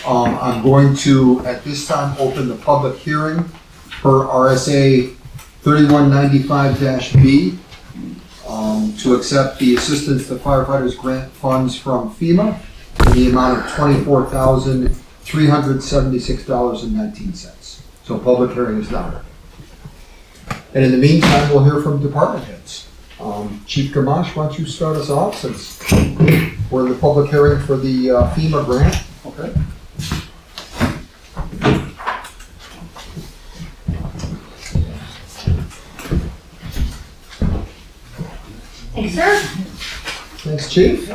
I'm going to, at this time, open the public hearing per RSA 3195-B to accept the Assistance to Firefighters Grant funds from FEMA in the amount of $24,376.19. So public hearing is now open. And in the meantime, we'll hear from department heads. Chief Gamache, why don't you start us off since we're in the public hearing for the FEMA grant? Okay. Thanks, sir. Thanks, Chief.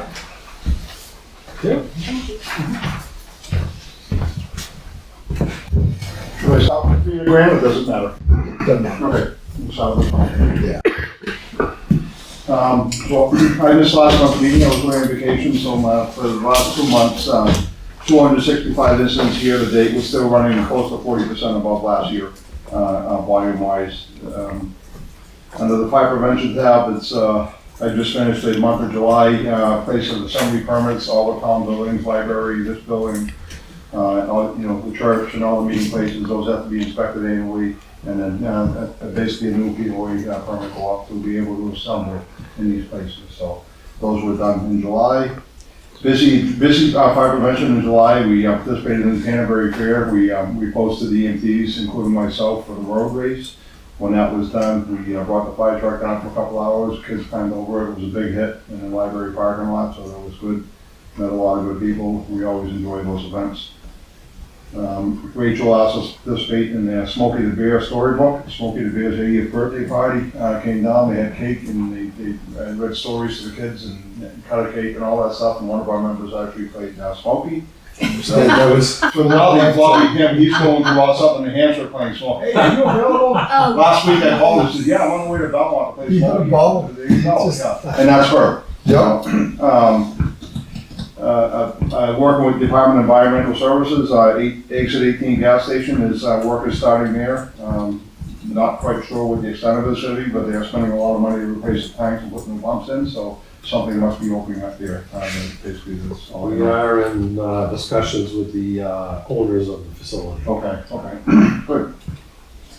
Yeah. Should I stop with the grant or does it matter? Doesn't matter. Okay. We'll start with the phone. Yeah. Well, I missed last month's meeting. I was going on vacation, so for the last 2 months, 265 incidents year to date. We're still running close to 40% above last year, volume-wise. Under the fire prevention tab, it's I just finished a month of July, place of assembly permits, all the town buildings, library, this building, all, the church and all the meeting places. Those have to be inspected annually, and then basically a new POA permit go up to be able to assemble in these places. So those were done in July. Busy fire prevention in July. We participated in the Canterbury Fair. We posted the EMTs, including myself, for the road race. When that was done, we brought the fire truck down for a couple hours. Kids climbed over it. It was a big hit in the library parking lot, so that was good. Met a lot of good people. We always enjoy those events. Rachel asked us to participate in the Smokey the Bear storybook. Smokey the Bear's 80th birthday party came down. They had cake and they read stories to the kids and cut a cake and all that stuff. And one of our members actually played Smokey. So now they floppy him. He's going through all something in New Hampshire playing Smokey. Hey, are you available? Last week I called and said, yeah, I'm on the way to Belmont to play Smokey. There you go. Yeah. And that's her. Yep. Working with Department of Environmental Services, Exit 18 gas station is work is starting there. Not quite sure what the extent of it should be, but they are spending a lot of money to replace the tanks and put new pumps in, so something must be opening up there. Basically, that's all. We are in discussions with the owners of the facility. Okay, good.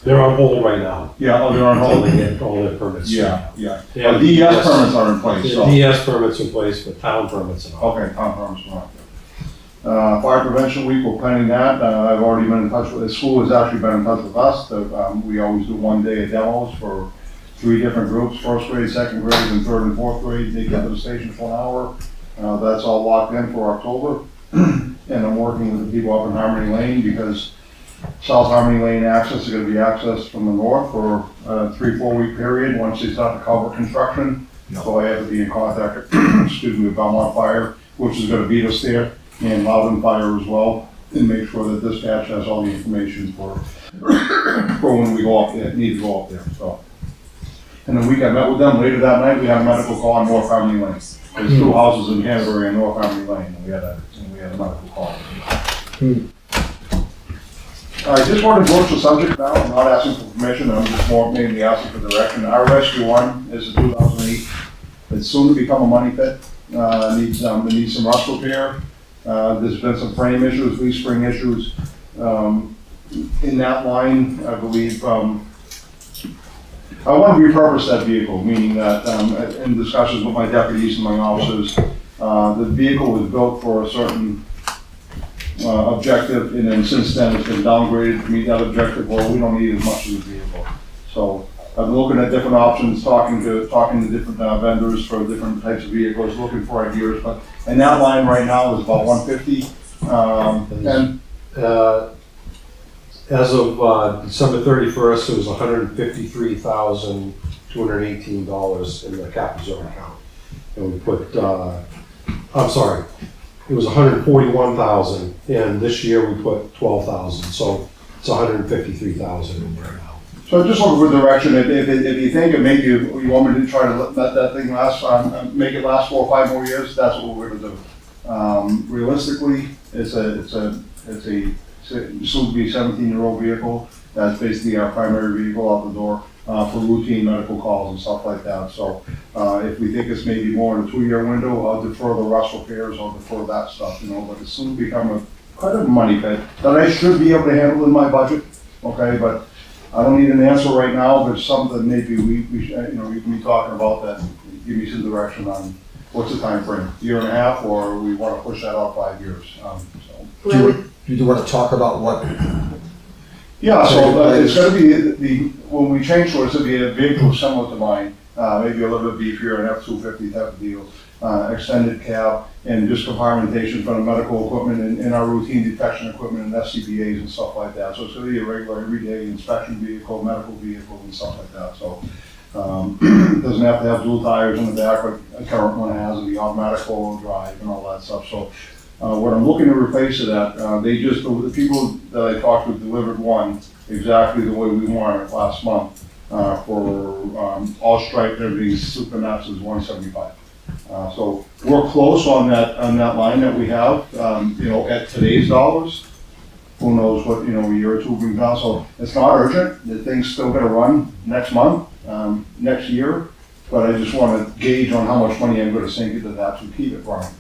They're on hold right now. Yeah, they're on hold. Until they get all their permits. Yeah. Yeah. The DS permits are in place. The So. DS permits in place, but town permits and all. Okay, town permits are not. Fire Prevention Week, we're planning that. I've already been in touch with, the school has actually been in touch with us. We always do one day of demos for 3 different groups, first grade, second grade, and third and fourth grade. They get to the station for an hour. That's all locked in for October. And I'm working with the people up in Harmony Lane because South Harmony Lane access is going to be accessed from the north for a 3-4 week period once they start the culvert construction. Yep. So I have to be in contact, with Belmont Fire, which is going to beat us there, and Loudon Fire as well, and make sure that dispatch has all the information for when we go up there, need to go up there. So, and then I met with them later that night. We had a medical call on North Harmony Lane. There's 2 houses in Canterbury and North Harmony Lane, and we had a medical call. I just wanted to broach the subject now. I'm not asking for permission. I'm just more mainly asking for direction. Our Rescue 1 is a 2008. It's soon to become a money pit. It needs some rust repair. There's been some frame issues, leaf spring issues. In that line, I believe, I want to repurpose that vehicle, meaning that in discussions with my deputies and my officers, the vehicle was built for a certain objective, and then since then it's been downgraded to meet that objective. Well, we don't need as much of the vehicle. So I've been looking at different options, talking to different vendors for different types of vehicles, looking for ideas. But and that line right now is about 150. As of December 31st, it was $153,218 in the capital reserve account, and we put. I'm sorry. It was 141,000, and this year we put 12,000, so it's 153,000 in there now. So just looking for direction. If you think it maybe you want me to try to let that thing last, make it last 4 or 5 more years, that's what we're going to do. Realistically, it's a soon to be 17-year-old vehicle. That's basically our primary vehicle out the door for routine medical calls and stuff like that. So if we think it's maybe more in a 2-year window, I'll defer the rust repairs, I'll defer that stuff, but it's soon to become a quite a money pit that I should be able to handle in my budget, okay, but I don't need an answer right now, but something maybe we should, you can be talking about that, give me some direction on what's the time frame, year and a half, or we wanna push that out 5 years, so. Do you want to talk about what? Yeah, so it's gonna be, when we change to it, it's gonna be a vehicle similar to mine, maybe a little bit beefier, an F-250 type of deal. Extended cab and just compartmentation for the medical equipment and our routine detection equipment and SCBA's and stuff like that. So it's gonna be a regular everyday inspection vehicle, medical vehicle and stuff like that, so. It doesn't have to have dual tires in the back like a current one has, and the automatic four-wheel drive and all that stuff, so. What I'm looking to replace it at, the people that I talked with delivered one exactly the way we wanted it last month, for, all striped, everything's super nuts is 175. So we're close on that line that we have, at today's dollars. Who knows what, a year or two brings down, so it's not urgent, the thing's still gonna run next month, next year, but I just wanna gauge on how much money I'm gonna sink into that to keep it running,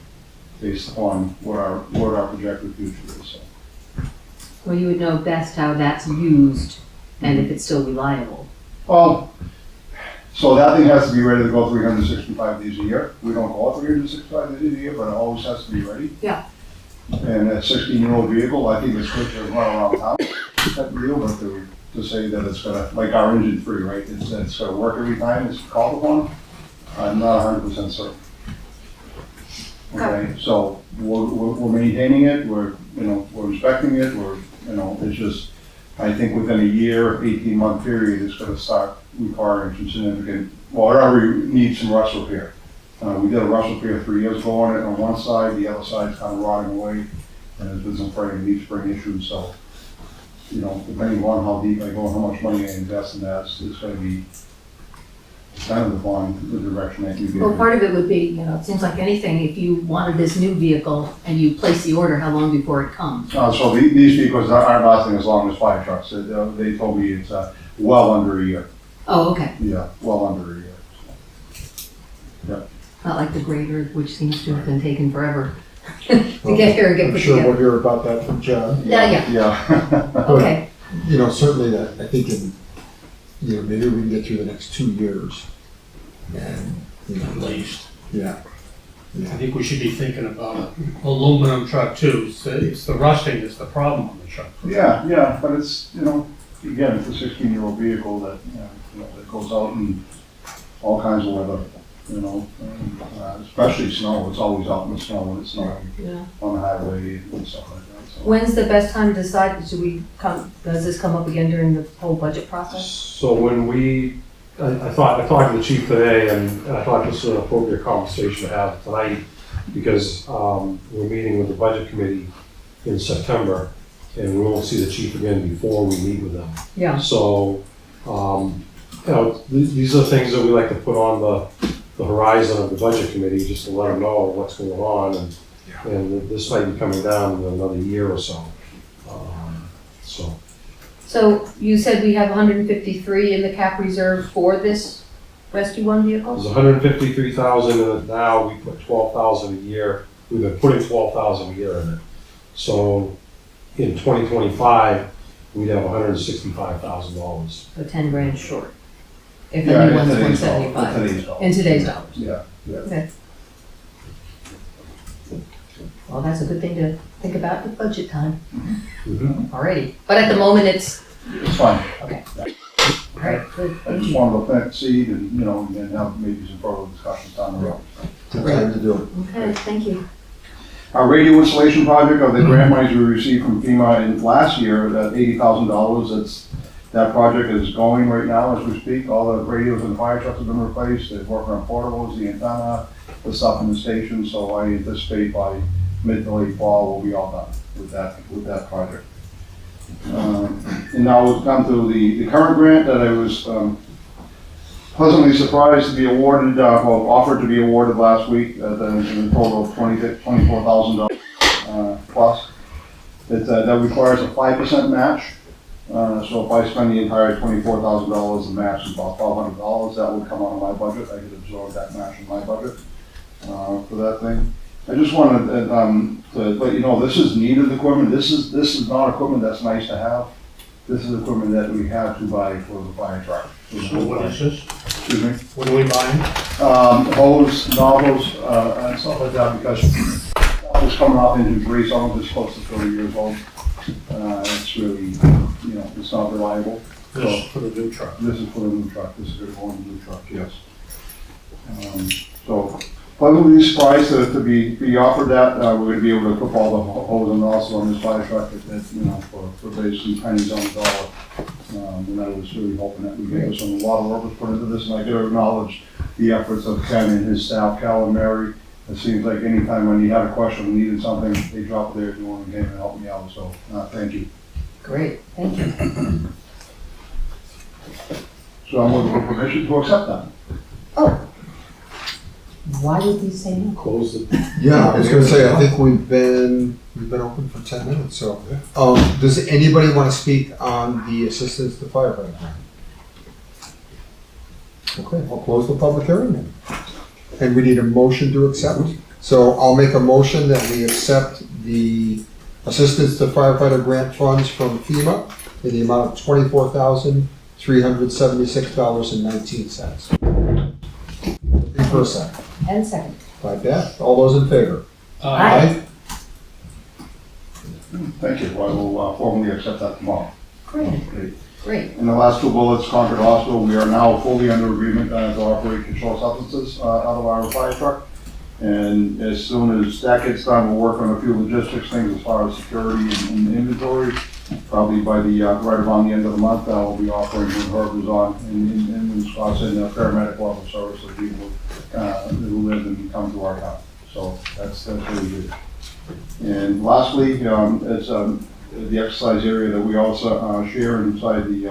based upon what our projected future is, so. Well, you would know best how that's used and if it's still reliable. Well, so that thing has to be ready to go 365 days a year. We don't go 365 days a year, but it always has to be ready. Yeah. And that 16-year-old vehicle, I think it's good to run around town, that deal, but to say that it's gonna, like our engine free, right? It's gonna work every time it's called upon, I'm not 100% certain. Okay, so we're maintaining it, we're inspecting it, it's just, I think within a year, 18-month period, it's gonna start requiring some significant, well, it already needs some rust repair. We did a rust repair 3 years ago on it on one side, the other side's kind of rotting away, and there's been some frame leaf spring issues, so, depending on how deep I go and how much money I invest in that, it's gonna be kind of upon the direction that you get. Well, part of it would be, it seems like anything, if you wanted this new vehicle and you place the order, how long before it comes? So these vehicles aren't lasting as long as fire trucks. They told me it's well under a year. Oh, okay. Yeah, well under a year. Not like the grader, which seems to have been taking forever to get here and get I'm put sure together. we'll hear about that from John. Yeah. Yeah. Okay. Certainly that, I think maybe we can get through the next 2 years. And, At least. yeah. I think we should be thinking about an aluminum truck too. It's the rusting that's the problem on the truck. Yeah, but it's, again, it's a 16-year-old vehicle that, that goes out in all kinds of weather, especially snow. It's always out in the snow when it's snowing Yeah. on the highway and stuff like that. So. When's the best time to decide? Does this come up again during the whole budget process? So when I talked to the chief today, and I thought this was an appropriate conversation to have tonight, because we're meeting with the budget committee in September, and we won't see the chief again before we meet with them. Yeah. So, these are things that we like to put on the horizon of the budget committee, just to let them know what's going on, and this might be coming down in another year or so. So you said we have 153 in the cap reserve for this Rescue One vehicle? There's 153,000 in it now. We put 12,000 a year. We've been putting 12,000 a year in it. So in 2025, we'd have $165,000. So 10 grand short. If Yeah, the new one's in today's 175. In today's dollars. Yeah. Okay. Well, that's a good thing to think about at budget time already. But at the moment, it's fine. okay. All right, good. I just wanted to plant seed and, and then have maybe some further discussions down the road. Good time to do it. Okay, thank you. Our radio installation project, of the grant monies we received from FEMA in last year, that $80,000, that project is going right now as we speak. All the radios and fire trucks have been replaced. They're working on portables, the antenna, the stuff in the station. So I anticipate by mid to late fall, we'll be all done with that project. And now we've come to the current grant that I was pleasantly surprised to be awarded, offered to be awarded last week in a total of $24,000 plus. That requires a 5% match. So if I spend the entire $24,000, the match is about $1,200. That would come out of my budget. I could absorb that match in my budget for that thing. I just wanted to let you know, this is needed equipment, this is not equipment that's nice to have. This is equipment that we have to buy for the fire truck. So what is this? Excuse me? What are we buying? Hose, nozzles, and stuff like that, because it's coming off into debris, some of it's close to 30 years old. It's really, it's not reliable. This is for the new truck. This is for the new truck, this is going to go in the new truck, yes. So, pleasantly surprised to be offered that, we're going to be able to put all the hose and nozzles on this fire truck for basically pennies on the dollar. And I was really hoping that we get a lot of work was put into this, and I do acknowledge the efforts of Ken and his staff, Cal and Mary. It seems like anytime when you had a question, needed something, they dropped their door and came and helped me out, so, thank you. Great, thank you. So I'm looking for permission to accept that. Oh. Why did we say no? Close it. Yeah, I was gonna say, I think we've been open for 10 minutes, so. Does anybody want to speak on the assistance to firefighter grant? Okay, I'll close the public hearing then. And we need a motion to accept. So I'll make a motion that we accept the assistance to firefighter grant funds from FEMA in the amount of $24,376.19. For a second. And second. By Beth, all those in favor? Aye. Thank you, I will formally accept that tomorrow. Great, great. And the last two bullets, Concord Hospital, we are now fully under agreement to operate controlled substances out of our fire truck. And as soon as that gets done, we'll work on a few logistics things as far as security and inventory. Probably by the, right around the end of the month, we'll be offering when Herb is on in Wisconsin, paramedic level service for people who live and come to our town. So that's really good. And lastly, it's the exercise area that we also share inside the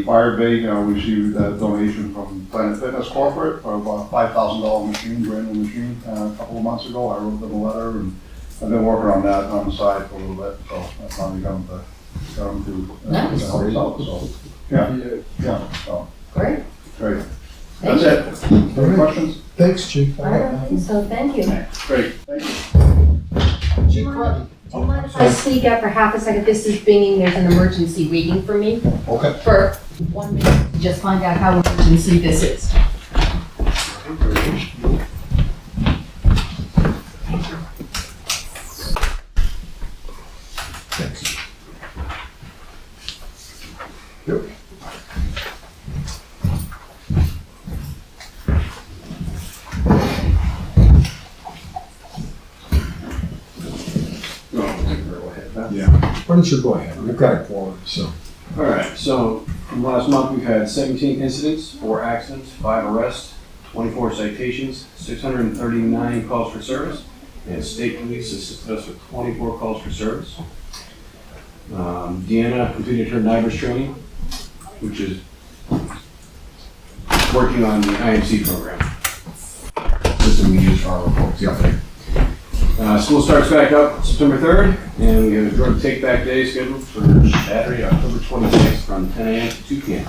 fire bay. We received a donation from Planet Fitness Corporate for about $5,000 machine, brand new machine, a couple of months ago. I wrote them a letter, and I've been working on that on the side for a little bit, so I finally got them to Nice. help us out. So yeah. So Great. great. Thank That's you. it. Any questions? Thanks, Chief. I don't think so, thank you. Great. Thank you. Chief Cruddy. Do you mind if I speak up for half a second? This is being, there's an emergency waiting for me Okay. for 1 minute to just find out how emergency this is. Thanks. Yep. Yeah. Why don't you go ahead? We've got it forward, so. All right, so from last month, we've had 17 incidents, 4 accidents, 5 arrests, 24 citations, 639 calls for service, and state police assisted us with 24 calls for service. Deanna completed her NIBRS training, which is working on the IMC program, system we use for our reports. Yeah. School starts back up September 3rd, and we have a drug take-back day scheduled for Saturday, October 26th from 10 a.m. to 2 p.m.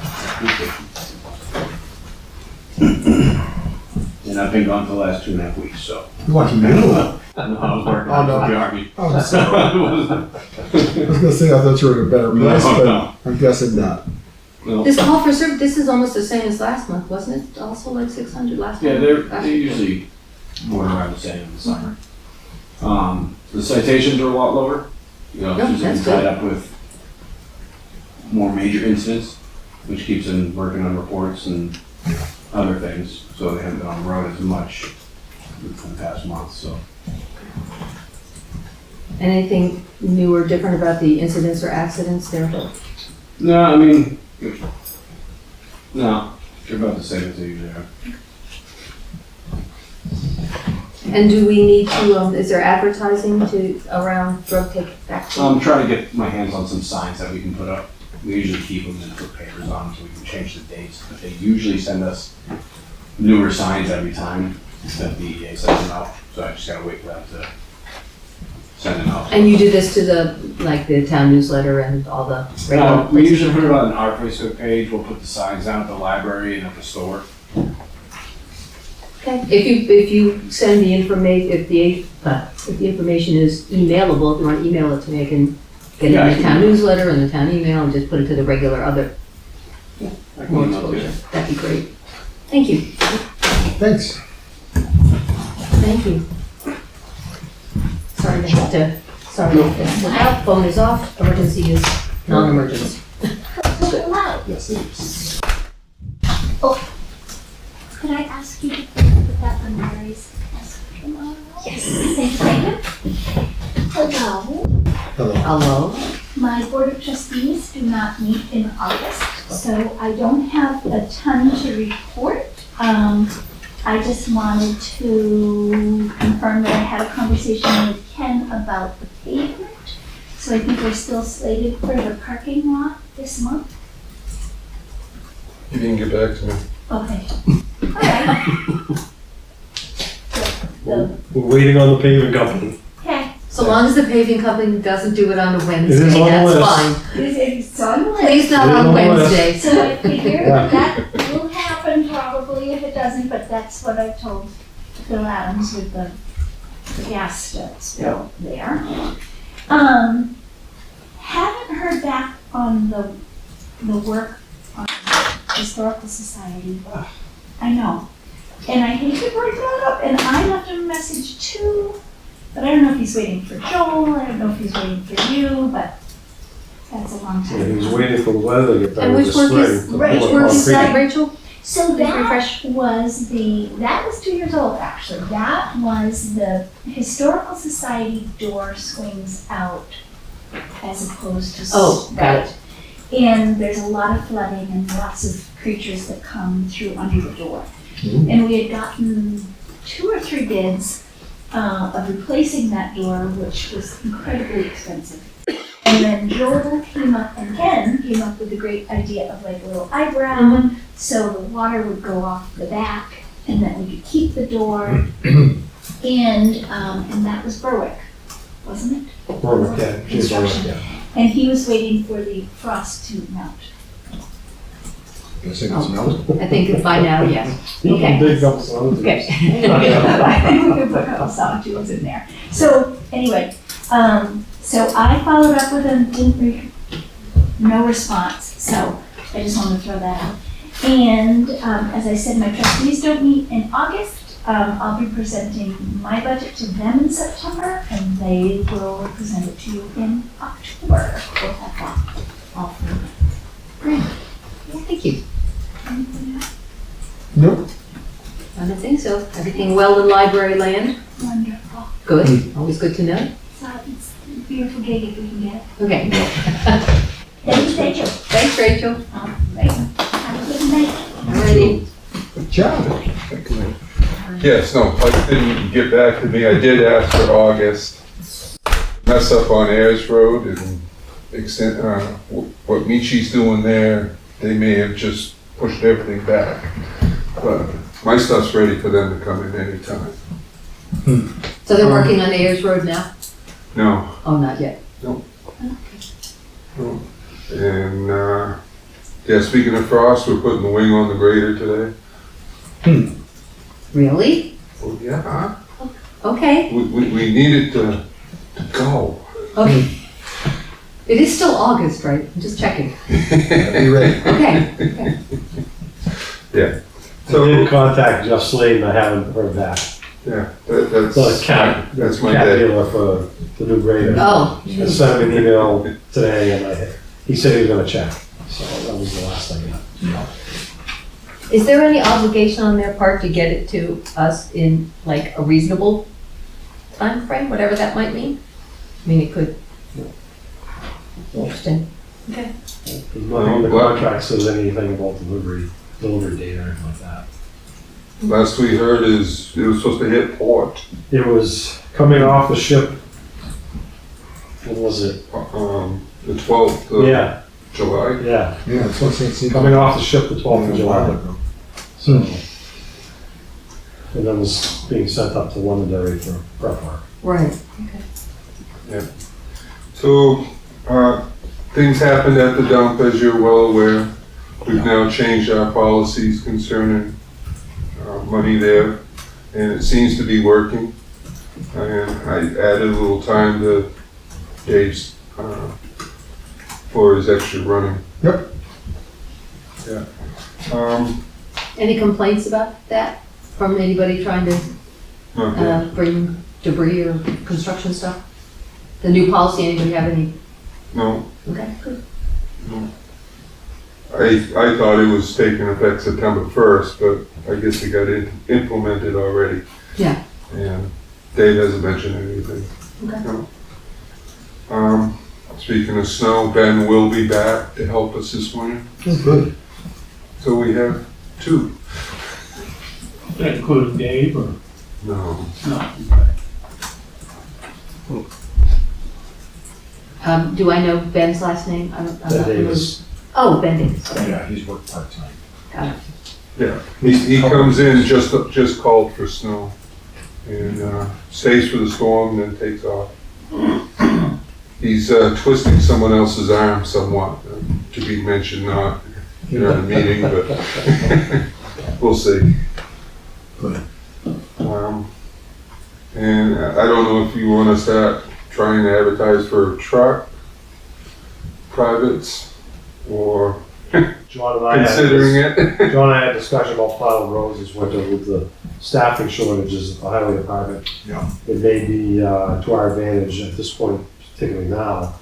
And I've been gone for the last 2.5 weeks, so. You want to know? I was working Oh, no. for the Army. Oh, sorry. I was gonna say, I thought you were in a better place, No, but no. I'm guessing not. Well, This call for service, this is almost the same as last month, wasn't it? Also like 600 last month? yeah, they're usually more around the same in the summer. The citations are a lot lower, Yeah, just that's tied good. up with more major incidents, which keeps them working on reports and other things, so they haven't been on the road as much in the past month, so. Anything new or different about the incidents or accidents there? No, I mean, no, they're about the same as they usually are. And do we need to, is there advertising around drug take-back? I'm trying to get my hands on some signs that we can put up. We usually keep them and put papers on them so we can change the dates, but they usually send us newer signs every time that the DEA sends them out, so I just gotta wait for them to send it out. And you do this to the town newsletter and all the regular We places? usually put it on our Facebook page, we'll put the signs down at the library and at the store. Okay, if you send the if the information is emailable, if you want to email it to me, I can get it Yeah, I in the can- town newsletter and the town email and just put it to the regular other I can more email it to you. exposure. That'd be great. Thank you. Thanks. Thank you. Sorry about this. Without phone is off, emergency is non-emergency. Yes, it is. Could I ask you to please put that on Mary's desk tomorrow? Yes. Thank you. Hello. Hello. Hello? My board of trustees do not meet in August, so I don't have a ton to report. I just wanted to confirm that I had a conversation with Ken about the pavement. So I think we're still slated for the parking lot this month. You didn't get back to me. Okay. All right. The, We're waiting on the paving company. okay. So long as the paving company doesn't do it on a It Wednesday, is on the that's list. fine. It's on the list. Please not It is on on the list. Wednesday. So I figure Yeah. that will happen probably if it doesn't, but that's what I told Phil Adams with the gas spill there. Haven't heard back on the work on Historical Society. I know. And I hate to bring that up, and I left him a message too, but I don't know if he's waiting for Joel, I don't know if he's waiting for you, but that's a long Yeah, time. he was waiting for the weather to get And better which this work spring. is, to right, pour which work is concrete. that, Rachel? So Please that refresh. that was 2 years old actually. That was the Historical Society door swings out as opposed to. Oh, got it. And there's a lot of flooding and lots of creatures that come through under the door. And we had gotten 2 or 3 bids of replacing that door, which was incredibly expensive. And then Joel came up and Ken came up with the great idea of like a little eyebrow, so the water would go off the back, and then we could keep the door. And that was Berwick, wasn't it? Berwick, yeah, she's Berwick, Construction. yeah. And he was waiting for the frost to melt. I think it's melted. I think by now, yes. He Okay. can dig up some of Okay. I think we could put a couple solitudes in there. So anyway, so I followed up with him, no response. So I just wanted to throw that out. And as I said, my trustees don't meet in August. I'll be presenting my budget to them in September, and they will present it to you in October. We'll have that all for you. Great. Thank you. Nope. I don't think so. Everything well in library land? Wonderful. Good. Always good to know. So it's a beautiful gig if we can get it. Okay. Thank you. Thanks, Rachel. All right. Have a good night. Alrighty. Good job. Yes, no, Mike didn't get back to me. I did ask for August. Mess up on Ayers Road and extend, what Michi's doing there, they may have just pushed everything back. But my stuff's ready for them to come in anytime. So they're working on Ayers Road now? No, Oh, not yet. and, yeah, speaking of frost, we're putting the wing on the grader today. Really? Oh, yeah, Okay. we need it to go. Okay. It is still August, right? I'm just checking. Be ready. Okay. Okay. Yeah, I did contact Jeff Slade and I haven't heard back. yeah, that's, So it's cat that's my cat day. dealer for the new grader. Oh, I sent him an email today and he said he was gonna check. So that was the last I got. is there any obligation on their part to get it to us in like a reasonable time frame, whatever that might mean? I mean, it could. Interesting. Okay. There's nothing in the contract says anything about delivery date or anything like that. Last we heard is it was supposed to hit port, It was coming off the ship. What was it? the 12th of Yeah, July. yeah. Yeah, it's supposed to see. Coming off the ship the 12th of July. So, and then was being sent up to Londonderry for prep work. Right. So, things happened at the dump, as you're well aware. We've now changed our policies concerning money there. and it seems to be working. And I added a little time to Dave's, for his extra running. Yep. Yeah. Any complaints about that from anybody trying to Okay. bring debris or construction stuff? The new policy, anybody have any? No, Okay, good. I thought it was taking effect September 1st, but I guess it got implemented already. Yeah. And Dave hasn't mentioned anything. Okay. No. Speaking of snow, Ben will be back to help us this winter. Good. So we have two. That including Dave or? No. No. Do I know Ben's last name? I'm not Davis. Oh, Ben Davis. Okay. Yeah, he's worked part-time. Got it. Yeah. He comes in just called for snow and stays for the storm, then takes off. He's twisting someone else's arm somewhat, to be mentioned not during the meeting, but we'll see. Good. And I don't know if you want to start trying to advertise for truck, privates, or John and I had considering it. John and I had a discussion about plowing roads this winter with the staffing shortages at the highway department. Yeah. It may be to our advantage at this point, particularly now,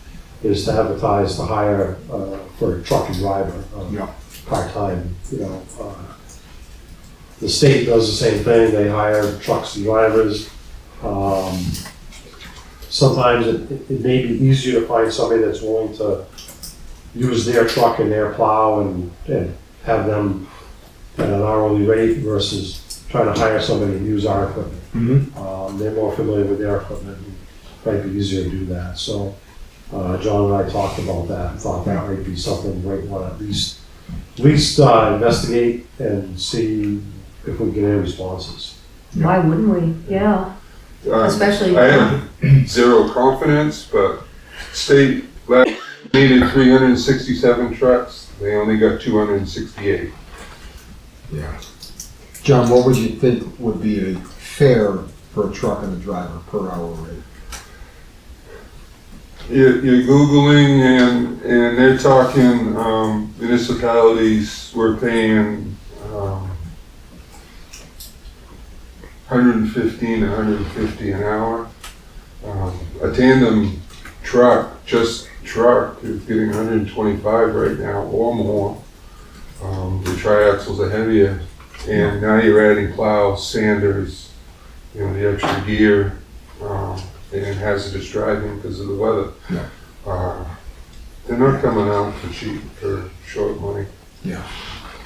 is to advertise to hire for a truck and driver, Yeah. part-time, the state does the same thing, they hire trucks and drivers. Sometimes it may be easier to find somebody that's willing to use their truck and their plow and have them at an hourly rate versus trying to hire somebody to use our equipment. Mm-hmm. They're more familiar with their equipment, and it might be easier to do that. So John and I talked about that and thought that might be something we might want to at least investigate and see if we get any responses. Why wouldn't we? Yeah, especially I have zero confidence, but state last needed 367 trucks. They only got 268. Yeah. John, what would you think would be a fair for a truck and a driver per hour rate? You're Googling and they're talking municipalities were paying 115, 150 an hour. A tandem truck, just truck, is getting 125 right now or more. The triaxles are heavier, and now you're adding plows, sanders, the extra gear, and hazardous driving because of the weather. Yeah. They're not coming out for cheap for short money. Yeah.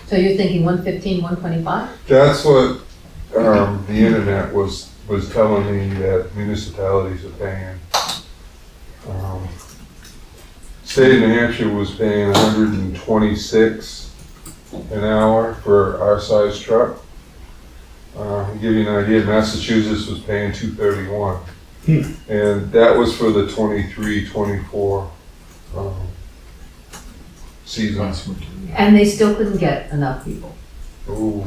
So you're thinking 115, 125? That's what the internet was telling me that municipalities are paying. State of New Hampshire was paying 126 an hour for our size truck. To give you an idea, Massachusetts was paying 231. And that was for the 23-24 season. And they still couldn't get enough people. Ooh,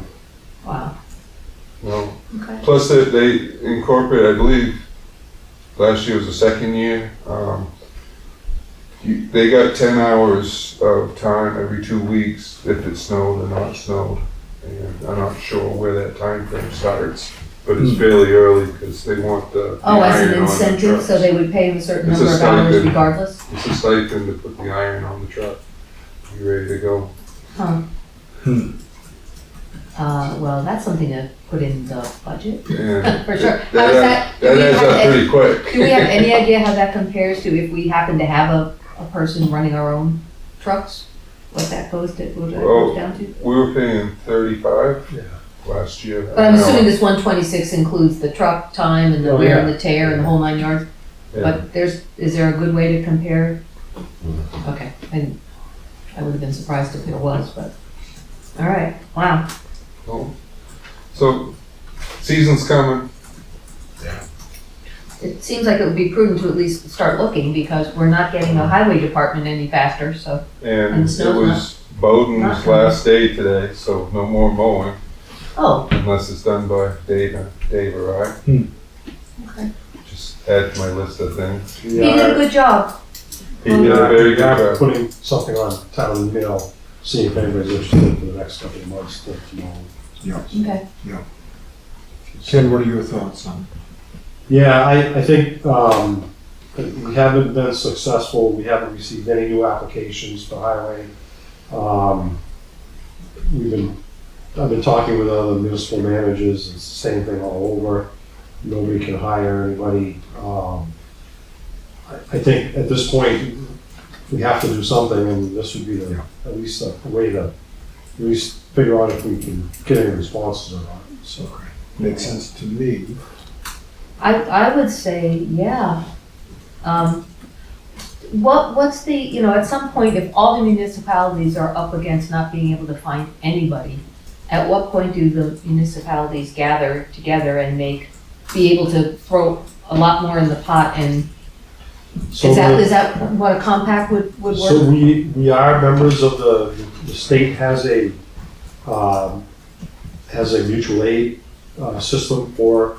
Wow. no. Okay. Plus they incorporate, I believe, last year was the second year. They got 10 hours of time every 2 weeks if it snowed or not snowed. And I'm not sure where that time frame starts, but it's fairly early because they want the Oh, as iron an on the incentive, trucks. so they would pay them a certain It's a number of hours stipend. regardless? It's a stipend to put the iron on the truck. Be ready to go. Huh. Well, that's something to put in the budget, And for sure. How that is that? that adds up pretty quick. Do we have any idea how that compares to if we happen to have a person running our own trucks? What that goes down to? We were paying 35 Yeah. last year. But I'm assuming this 126 includes the truck time and the Oh, wear yeah. and the tear and the whole 9 yards? Yeah. But is there a good way to compare? Okay, I would have been surprised if there was, but, all right, wow. So, season's coming. It seems like it would be prudent to at least start looking because we're not getting a highway department any faster, so. And And the it snow's was Bowden's not coming. last day today, so no more mowing. Oh, unless it's done by Dave or I. okay. Just add to my list of things. He did a good job. He did a very good job. Putting something on town email, seeing if anybody's interested for the next couple of months to know. Yeah. Okay. Ken, what are your thoughts on? Yeah, I think, we haven't been successful, we haven't received any new applications for highway. I've been talking with other municipal managers, it's the same thing all over. Nobody can hire anybody. I think at this point, we have to do something, and this would be at least a way to at least figure out if we can get any responses or not, so. Makes sense to me. I would say, yeah. What's the, at some point, if all the municipalities are up against not being able to find anybody, at what point do the municipalities gather together and be able to throw a lot more in the pot, and So is that what a compact would work? So we are members of the state has a mutual aid system for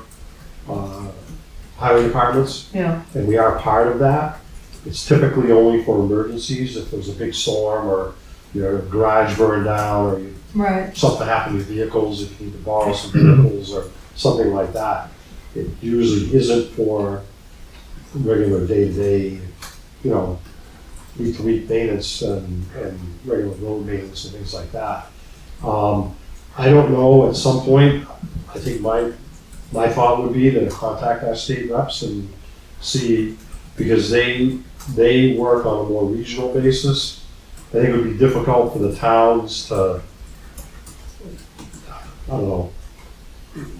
highway departments, Yeah, and we are part of that. It's typically only for emergencies, if there's a big storm or your garage burned down or right. something happened to vehicles, if you need to borrow some vehicles or something like that. It usually isn't for regular day-to-day, week-to-week maintenance and regular road maintenance and things like that. I don't know, at some point, I think my thought would be to contact our state reps and see, because they work on a more regional basis. I think it would be difficult for the towns to, I don't know,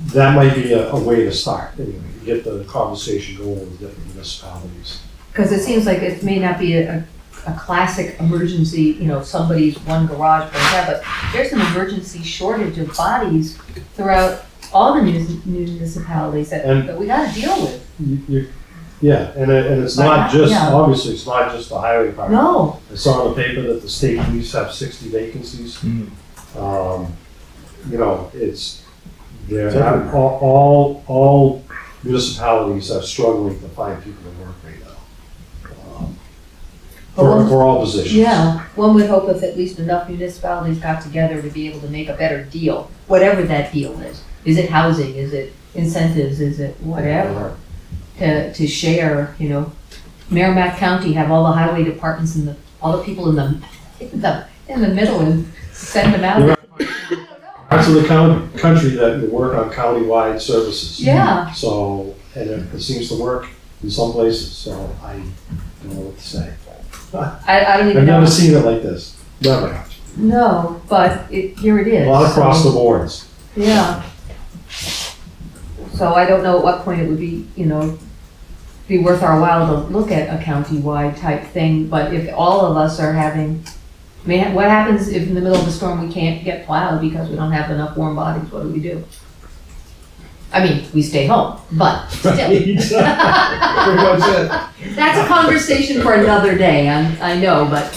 that might be a way to start, anyway, to get the conversation going with different municipalities. Because it seems like it may not be a classic emergency, somebody's one garage burns out, but there's an emergency shortage of bodies throughout all the municipalities that we gotta deal with. Yeah, and it's not just, Yeah. obviously, it's not just the highway department. No, I saw in the paper that the state police have 60 vacancies. It's, all municipalities are struggling to find people to work right now. For all positions. yeah, one would hope if at least enough municipalities got together to be able to make a better deal, whatever that deal is. Is it housing, is it incentives, is it whatever, to share, Merrimack County have all the highway departments and all the people in the middle and send them out. Parts of the country that work on county-wide services. Yeah. So, and it seems to work in some places, so I don't know what to say. I don't even I've know. never seen it like this, never. No, but here it is. A lot across so- the boards. Yeah. So I don't know at what point it would be, be worth our while to look at a county-wide type thing, but if all of us are having, what happens if in the middle of a storm we can't get plowed because we don't have enough warm bodies, what do we do? I mean, we stay home, but still. Pretty much it. That's a conversation for another day, I know, but,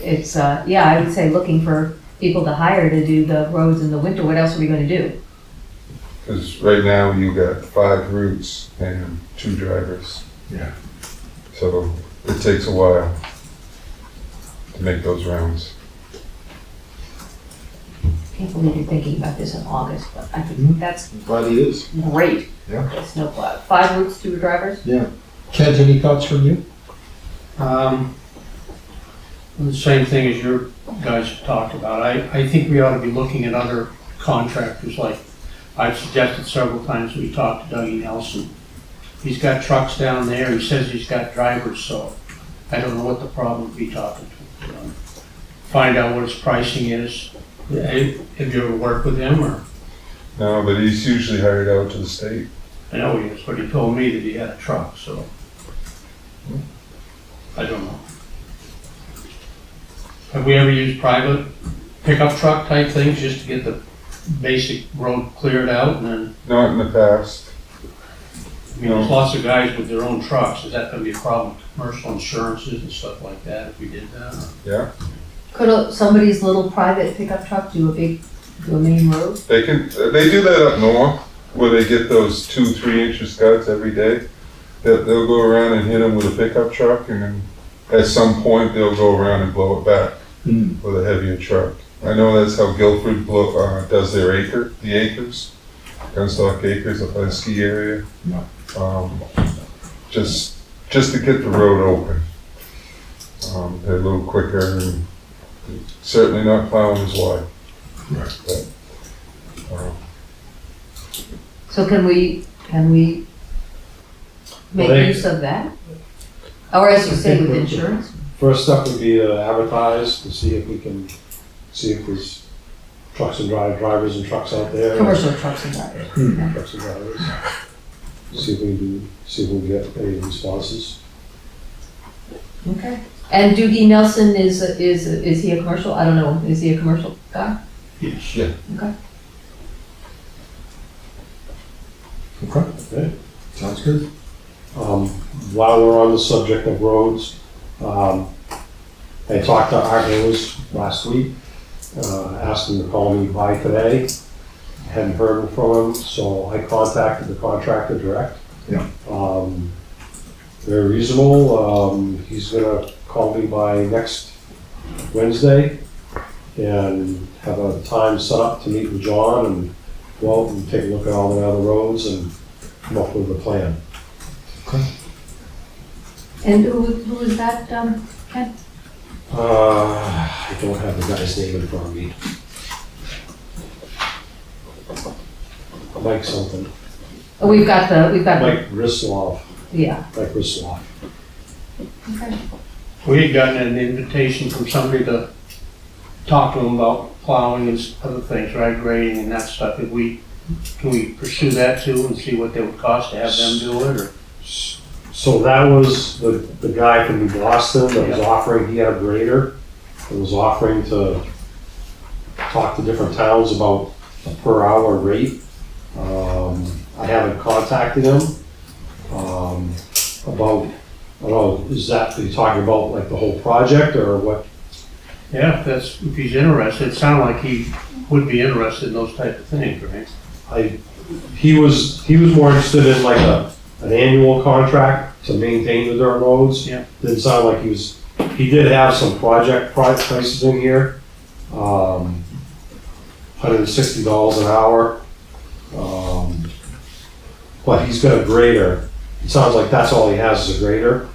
it's, I would say looking for people to hire to do the roads in the winter, what else are we gonna do? Because right now you got 5 routes and 2 drivers. Yeah. So it takes a while to make those rounds. Can't believe you're thinking about this in August, but I think that's Glad he is. great. Yeah. There's snowplow. 5 routes, 2 drivers? Yeah. Kent, any thoughts from you? The same thing as your guys have talked about. I think we ought to be looking at other contractors, like I've suggested several times. We talked to Dougie Nelson. He's got trucks down there. He says he's got drivers, so I don't know what the problem would be talking to him. Find out what his pricing is. Have you ever worked with him, or? No, but he's usually hired out to the state. I know he is, but he told me that he had a truck, so I don't know. Have we ever used private pickup truck type things just to get the basic road cleared out and then, Not in the past. there's lots of guys with their own trucks. Is that gonna be a problem with commercial insurances and stuff like that if we did that? Yeah. Could somebody's little private pickup truck do a big the main road? They do that up north, where they get those 2-3 inch scuds every day. They'll go around and hit them with a pickup truck, and then at some point, they'll go around and blow it back with a heavier truck. I know that's how Guilford does their the acres, Gunstock Acres up by the ski area. Just to get the road open. They're a little quicker and certainly not plowing as wide. Right. But, So can we make Well, use of that? Or as you say, with insurance? First step would be to advertise to see if there's trucks and drivers and trucks out there. Commercial trucks and drivers. Trucks and drivers. See if we can get any responses. Okay. And Doogie Nelson is he a commercial? I don't know. Is he a commercial guy? Yes. Yeah. Okay. Okay, Okay. sounds good. While we're on the subject of roads, I talked to Art Hayes last week, asked him to call me by today. Hadn't heard from him, so I contacted the contractor direct. Yeah. Very reasonable. He's gonna call me by next Wednesday and have a time set up to meet with John and go out and take a look at all the other roads and come up with a plan. And who is that, Ken? I don't have the guy's name in front of me. Mike something. Oh, we've got Mike Rislov. yeah. Mike Rislov. Okay. We had gotten an invitation from somebody to talk to them about plowing and other things, right, grading and that stuff. Can we pursue that too and see what they would cost to have them do it, or? So that was the guy from New Boston that was offering, he had a grader, and was offering to talk to different towns about a per hour rate. I haven't contacted him, about, I don't know, are you talking about like the whole project or what? Yeah, if he's interested, it sounded like he would be interested in those type of things, right? He was more interested in like an annual contract to maintain the dirt roads. Yeah. Didn't sound like he did have some project prices in here. $160 an hour. But he's got a grader. It sounds like that's all he has is a grader.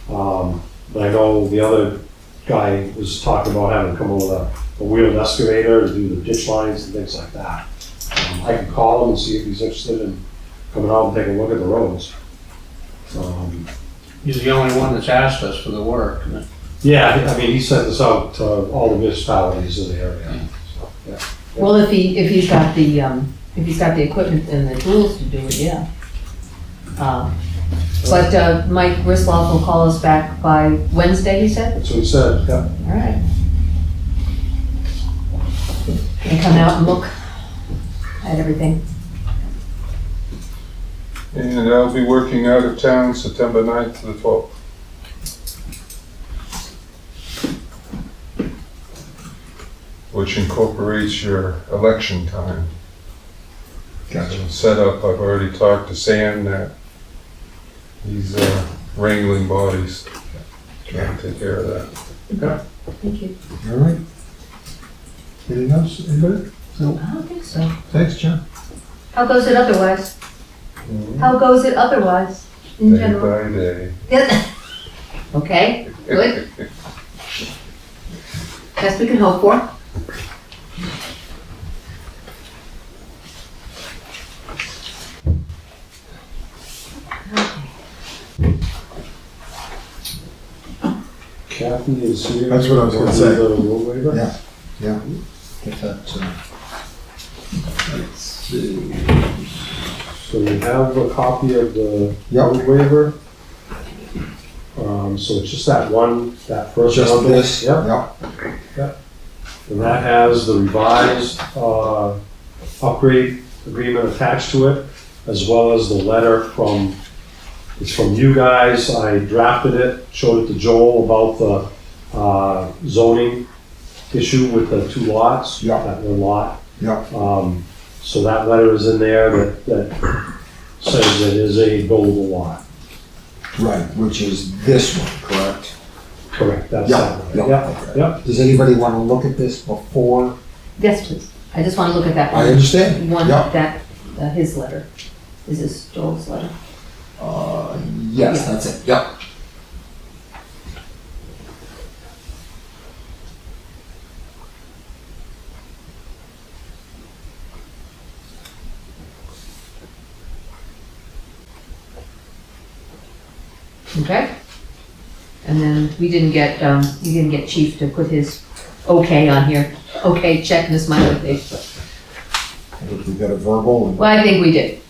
But I know the other guy was talking about having to come over with a wheeled excavator to do the ditch lines and things like that. I can call him and see if he's interested in coming out and taking a look at the roads. He's the only one that's asked us for the work. Yeah, I mean, he sent this out to all the municipalities in the area. So, yeah. Well, if he's got the equipment and the tools to do it, yeah. But Mike Rislov will call us back by Wednesday, he said? That's what he said, yeah. All right. And come out and look at everything. And I'll be working out of town September 9th to the 12th. Which incorporates your election time. Gotcha. Set up, I've already talked to Sam that he's wrangling bodies. Trying to take care of that. Okay, Thank you. all right. Anything else, anybody? I don't think so. Thanks, John. How goes it otherwise? How goes it otherwise, in Day general? by day. Okay, good. Best we can hope for. Kathy is here. That's what I was gonna say. The road waiver? Yeah. Get that, let's see. So you have a copy of the Yep. road waiver. So it's just that first Just bundle. this, Yep. yep. And that has the revised, upgrade agreement attached to it, as well as the letter it's from you guys. I drafted it, showed it to Joel about the, zoning issue with the two lots. Yeah. That one lot. Yeah. So that letter is in there that says it is a buildable lot. Right, which is this one, correct? Correct, that's Yeah, that one. yeah, okay. Yep. Does anybody want to look at this before? Yes, please. I just want to look at that I one. understand. One, Yeah. that, his letter. Is this Joel's letter? Yes, that's it, yep. Okay. And then we didn't get, you didn't get Chief to put his okay on here. Okay, check this smiley face. I think we got a verbal, and Well, I think we did.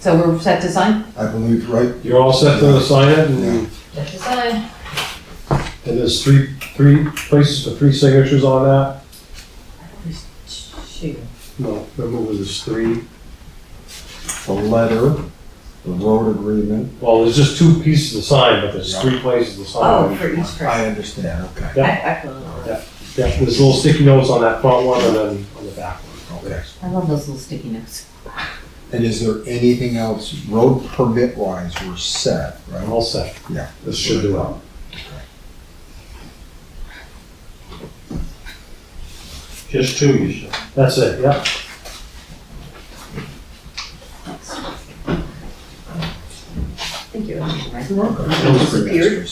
So we're set to sign? I believe, right? You're all set to sign it, and Set to sign. there's three places for 3 signatures on that? Shoot. No, remember it was 3? The letter, the road agreement. Well, there's just 2 pieces to sign, but there's 3 places to Oh, sign. for each person. I understand, okay. Yeah, there's little sticky notes on that front one and then on the back one. Okay. I love those little sticky notes. And is there anything else, road permit wise, we're set, right? All set. Yeah. This should do it. Just 2, you said. That's it, yep. Thank you. You're welcome. Disappeared.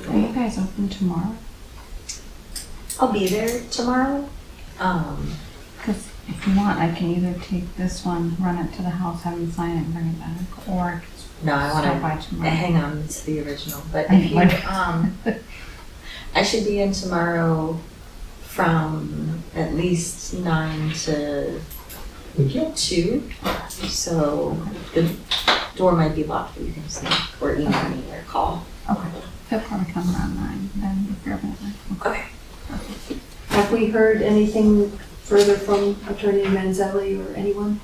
Are you guys open tomorrow? I'll be there tomorrow. Because if you want, I can either take this one, run it to the house, have them sign it, and bring it back, or No, I stop want by to tomorrow. hang on to the original, but I if you, know. I should be in tomorrow from at least 9 to 2. So the door might be locked, but you can sneak or email me or call. Okay. He'll probably come around 9, then if you're open at 9. Okay. Have we heard anything further from Attorney Manzelli or anyone?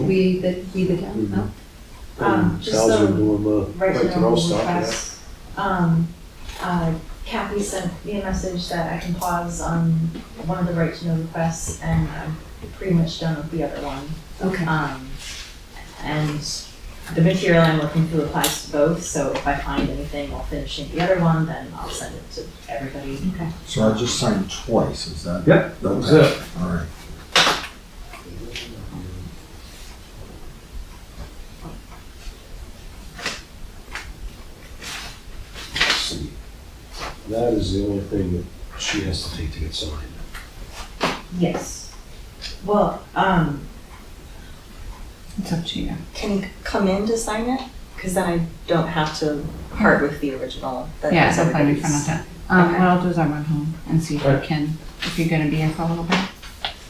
We, the town, no? Just Sal's the been doing the right to know stuff, yeah. requests. Kathy sent me a message that I can pause on one of the right to know requests, and I'm pretty much done with the other one. Okay. And the material I'm looking through applies to both, so if I find anything while finishing the other one, then I'll send it to everybody. Okay. So I just signed twice, is that? Yep, that was Okay. it. All right. Let's see. That is the only thing that she has to take to get signed. Yes. Well, It's up to you. can you come in to sign it? Because then I don't have to part with the original. That Yeah, is I'll find in everybody's. front of that. Okay. What I'll do is I'll run home and see if I Okay. can, if you're gonna be here for a little bit.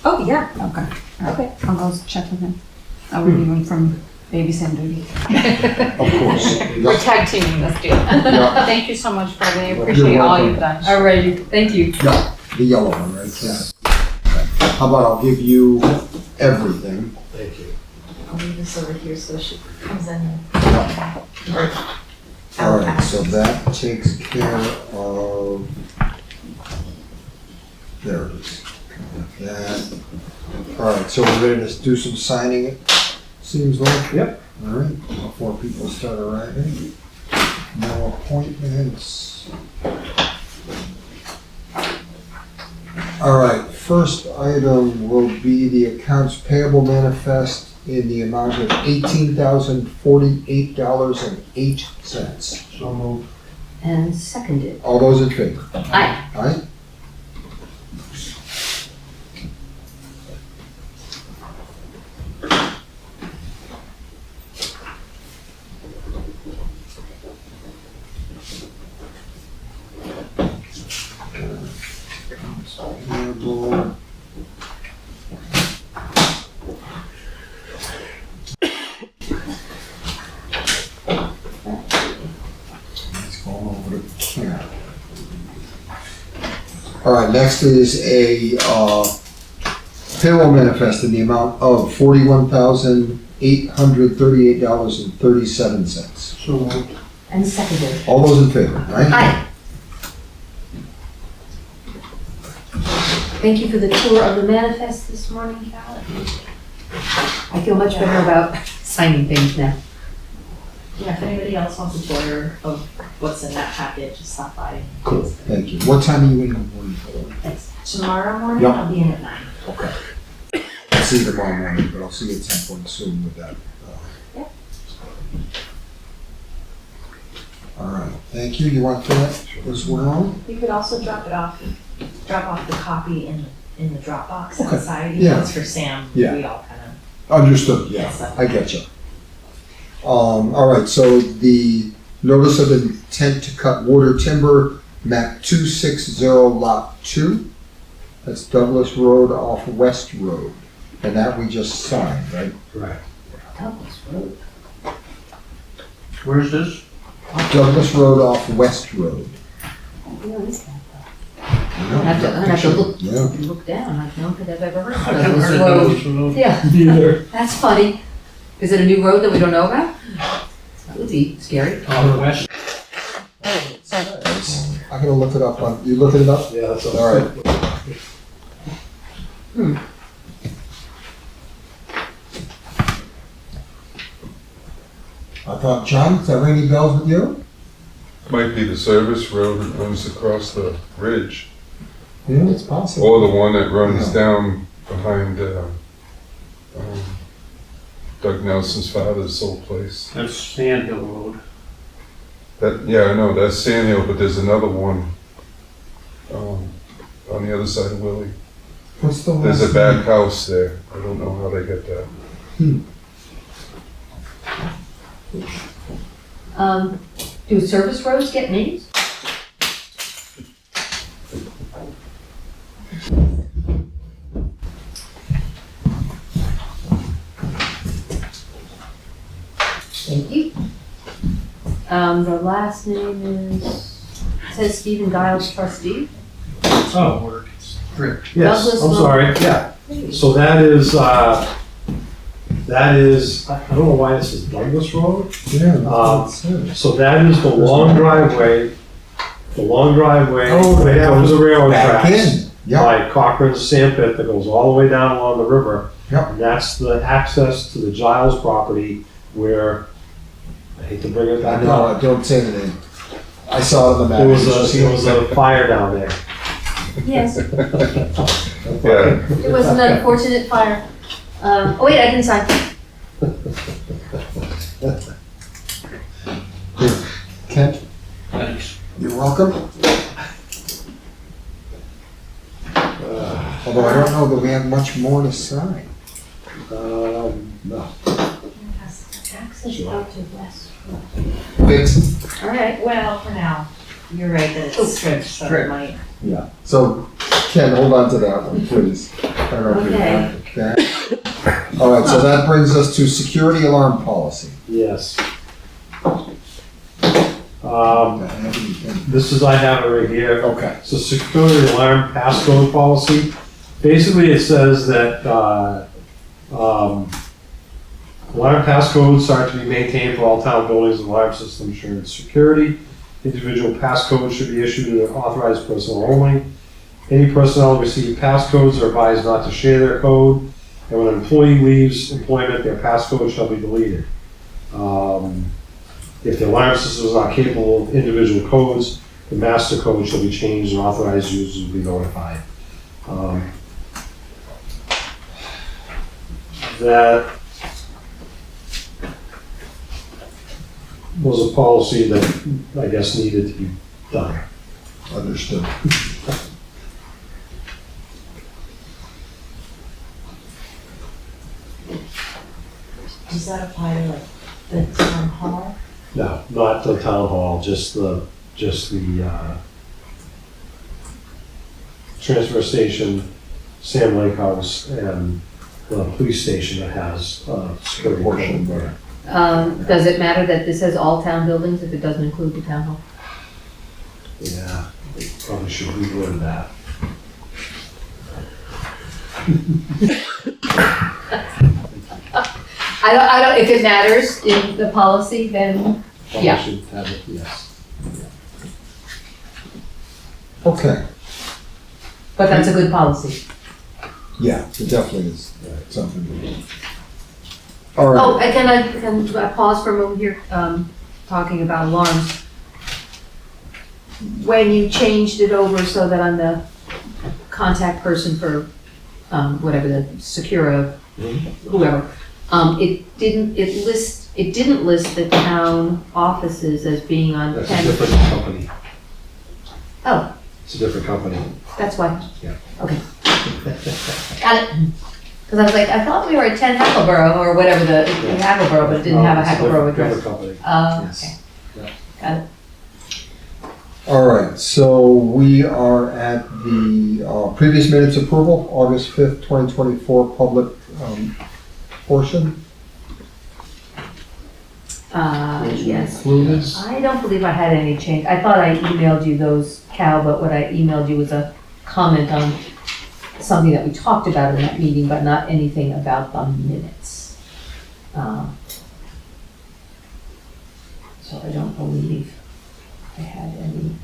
Oh, yeah, Okay. All right. okay. I'll go check with him. I'll relieve him from babysitting duty. Of course. We're tag teaming this deal. Yeah. Thank you so much, Bradley. I You're appreciate all welcome. you've done. Alrighty, thank you. Yeah, the yellow one, right? Yeah. How about I'll give you everything? Thank you. I'll leave this over here so she comes in. Yeah. Or All right, so that takes care of, there it is. That. All right, so we're ready to do some signing, it seems like? Yep. All right, before people start arriving. No appointments. All right, first item will be the accounts payable manifest in the amount of $18,048.08. So moved. And seconded. All those in favor? Aye. Aye? Payable. Let's go over to Karen. All right, next is a payroll manifest in the amount of $41,838.37. So moved. And seconded. All those in favor, right? Hi. Thank you for the tour of the manifest this morning, Cal. I feel much better about signing things now. Yeah, if anybody else wants a tour of what's in that packet, just stop by. Cool, thank you. What time are you in the morning? It's tomorrow morning, Yeah. I'll be in at 9. Okay. I'll see you tomorrow morning, but I'll see you at some point soon with that. Yep. All right, thank you. You want that as well? You could also drop off the copy in the Dropbox Okay. outside, Yeah. it's for Sam, Yeah. we all kind of. Understood, yeah, I get you. All right, so the notice of intent to cut water timber, map 260 lot 2. That's Douglas Road off West Road. And that we just signed, right? Right. Douglas Road. Where's this? Douglas Road off West Road. Where is that though? I'll have to look, Yeah. look down. I don't think I've ever heard of I've never Douglas heard of Road. Douglas Road. Yeah, Neither. that's funny. Is it a new road that we don't know about? That would be scary. Out west. I'm gonna look it up on, you looking it up? Yeah, that's All right. I thought, John, does that ring any bells with you? Might be the service road that runs across the ridge, Yeah, it's possible. or the one that runs Yeah. down behind Doug Nelson's father's old place. That's Sand Hill Road. That, yeah, I know, that's Sand Hill, but there's another one on the other side of Willie. What's the There's a last back name? house there. I don't know how they got that. Do service roads get names? Thank you. The last name says Stephen Giles trustee. Oh, Rick. Yes, Douglas I'm Road. sorry, yeah. So that is, I don't know why this is Douglas Road. Yeah, that's what it says. So that is the long driveway, Oh, right after the railroad Back tracks. in, yeah, By Cochran's sand pit that goes all the way down along the river. Yep. And that's the access to the Giles property where, I hate to bring it I back know, up. don't say the name. I saw it on the map. There was a fire down there. Yes, Yeah, it was an unfortunate fire. Oh wait, I can sign. Kent, Thanks. you're welcome. Although I don't know that we have much more to sign. No. Access out to West. Fixed. All right. Well, for now, you're right that Oh, it's stripped, so strip. it might. Yeah, so Ken, hold on to that one, please. I don't know if you Okay. want that. All right, so that brings us to security alarm policy. Yes. Okay. This is, I have it right here. Okay. It's a security alarm passcode policy. Basically, it says that, alarm passcodes are to be maintained for all town buildings and alarm system ensuring security. Individual passcodes should be issued to authorized personnel only. Any personnel receive passcodes are advised not to share their code. And when an employee leaves employment, their passcode shall be deleted. If the alarm system is not capable of individual codes, the master code shall be changed and authorized users will be notified. That was a policy that I guess needed to be done. Understood. Does that apply to like the town hall? No, not the town hall, just the transfer station, Sam Lake House, and the police station that has security portion there. Does it matter that this says all town buildings if it doesn't include the town hall? Yeah, probably should reword that. I don't, if it matters in the policy, then Yeah. Probably should have it, yes. Okay, But that's a good policy. yeah, it definitely is something to do. All right. Oh, and can I pause for a moment here, talking about alarms? When you changed it over so that I'm the contact person for, whatever, the Secura, whoever, it didn't list the town offices as being on That's a 10. different company. Oh, It's a different company. that's why. Yeah. Okay. Got it. Because I was like, I thought we were at 10 Hackleboro or whatever the, Hackleboro, but it didn't have a It's Hackleboro different address. company. Okay. Yes. Yeah. Got it. All right, so we are at the previous minutes approval, August 5th, 2024, public portion. Yes. Included. I don't believe I had any change. I thought I emailed you those, Cal, but what I emailed you was a comment on something that we talked about in that meeting, but not anything about the minutes. So I don't believe I had any.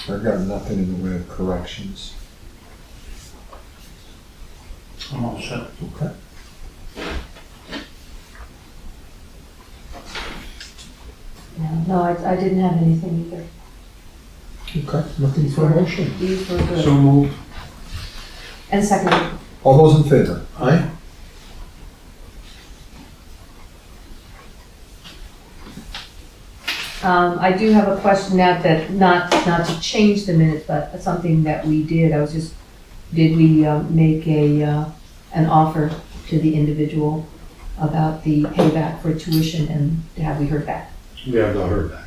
I've got nothing in the way of corrections. I'm all set. Okay. No, I didn't have anything either. Okay, looking for a motion. These were good. So moved. And second, All those in favor? Aye. I do have a question now that, not to change the minutes, but something that we did. I was just, did we make an offer to the individual about the payback for tuition, and have we heard back? We have not heard back.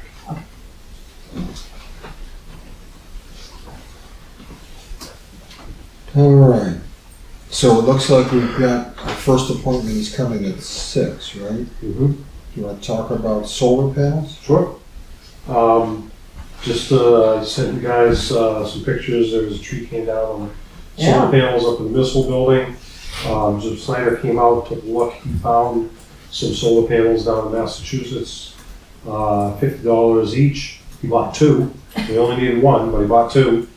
All right. So it looks like we've got, our first appointment is coming at 6, right? Mm-hmm. You want to talk about solar panels? Sure. Just sent you guys some pictures. There was a tree came down on the solar panels up in the municipal building. Jim Snyder came out, took a look. He found some solar panels down in Massachusetts, $50 each. He bought 2. We only needed 1, but he bought 2.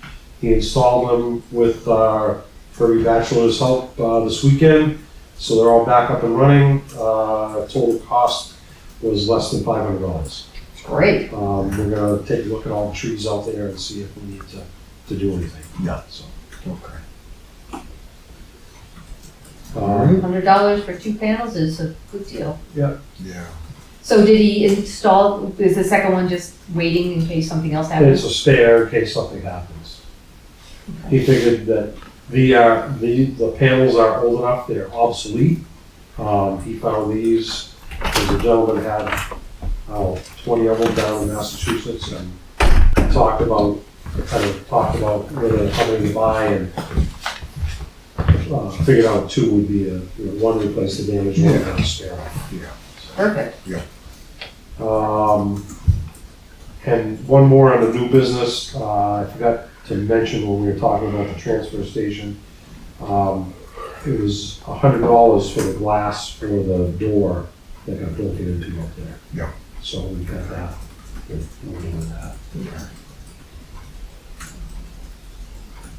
He installed them with our Furry Bachelor's help this weekend, so they're all back up and running. Total cost was less than $500. Great. We're gonna take a look at all the trees out there and see if we need to do anything. Yeah. So, Okay. $100 for 2 panels is a good deal. Yeah. So did he install, is the second one just waiting in case something else and happens? it's a spare in case something happens. He figured that the panels are old enough, they're obsolete. He found these, there's a gentleman had 20 of them down in Massachusetts, and talked about whether how many to buy, and figured out 2 would be one to replace the damaged one and a spare. Perfect. And one more on the new business, I forgot to mention when we were talking about the transfer station. It was $100 for the glass for the door that got broken into up there. Yeah. So we got that. We're doing that.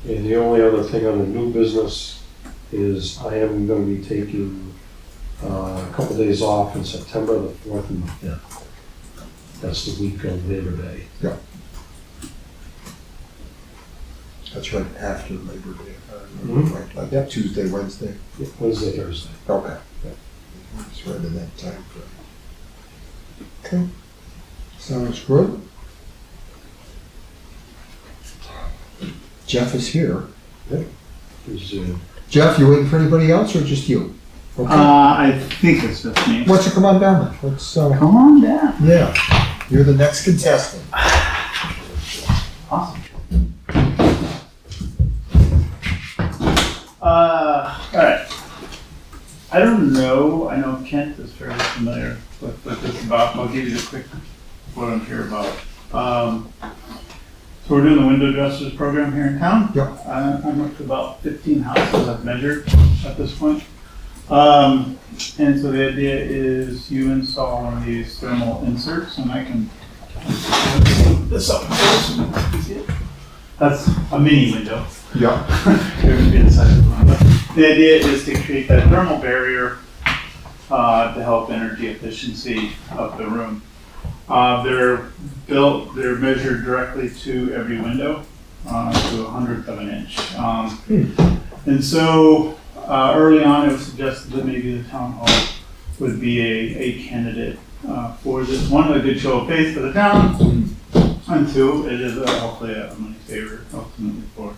And the only other thing on the new business is I am going to be taking a couple days off in September, the 4th and the 5th. That's the week of Labor Day. Yeah. That's right after Labor Day, if I remember right. Like that Tuesday, Wednesday. Yeah, Wednesday, Thursday. Okay. Yeah. It's right in that time frame. Okay. Sounds good. Jeff is here. Is, Jeff, you waiting for anybody else or just you? Okay. I think it's just me. Why don't you come on down then? Let's, Come on down. yeah, you're the next contestant. Awesome. All right. I don't know. I know Kent is fairly familiar with this about. I'll give you the quick what I'm here about. So we're doing the window dressers program here in town. Yeah. I'm up to about 15 houses I've measured at this point. And so the idea is you install one of these thermal inserts, and I can put this up close and you can see it. That's a mini window. Yeah. The idea is to create that thermal barrier to help energy efficiency of the room. They're measured directly to every window, to 1/100 of an inch. And so early on, it was suggested that maybe the town hall would be a candidate for this. One, a good show of face for the town, and two, it is hopefully a money saver ultimately for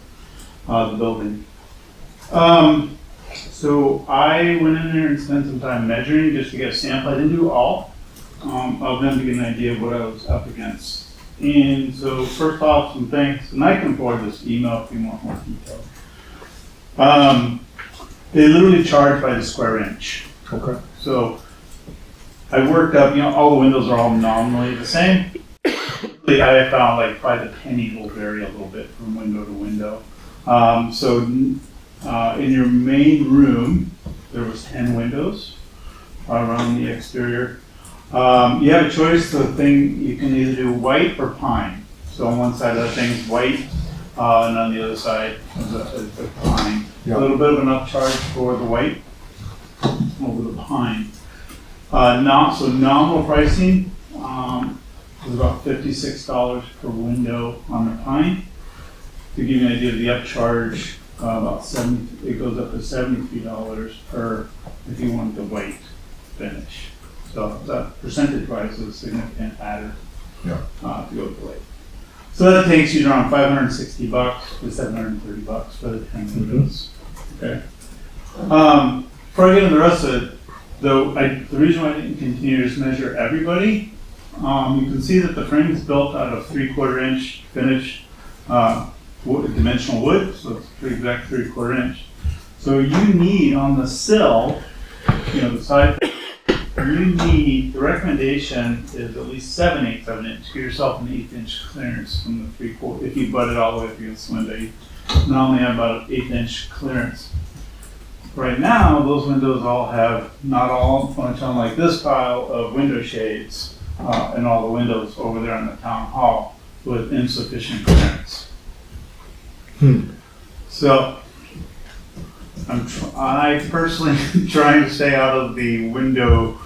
the building. So I went in there and spent some time measuring just to get a sample. I didn't do all of them to get an idea of what I was up against. And so first off, some thanks, and I can forward this email if you want more detail. They literally charge by the square inch. Okay. So I worked up, all the windows are all nominally the same. I found like by the penny will vary a little bit from window to window. So in your main room, there was 10 windows around the exterior. You have a choice. The thing, you can either do white or pine. So on one side of the thing is white, and on the other side is the pine. Yeah. A little bit of an upcharge for the white over the pine. So nominal pricing is about $56 per window on the pine. To give you an idea of the upcharge, about it goes up to $73 per if you want the white finish. So that percentage-wise is a significant adder to go with the white. So that takes you around $560 to $730 for the 10 windows. Okay. Before I get into the rest of it, though, the reason why I didn't continue to just measure everybody, you can see that the frame is built out of 3/4 inch finish dimensional wood, so it's pretty exact 3/4 inch. So you need on the sill, the side, the recommendation is at least 7/8 of an inch. Give yourself an 1/8 inch clearance from the 3/4. If you butt it all the way up against the window, you normally have about an 1/8 inch clearance. Right now, those windows all have, not all much unlike this pile of window shades, and all the windows over there in the town hall with insufficient clearance. So, I personally trying to stay out of the window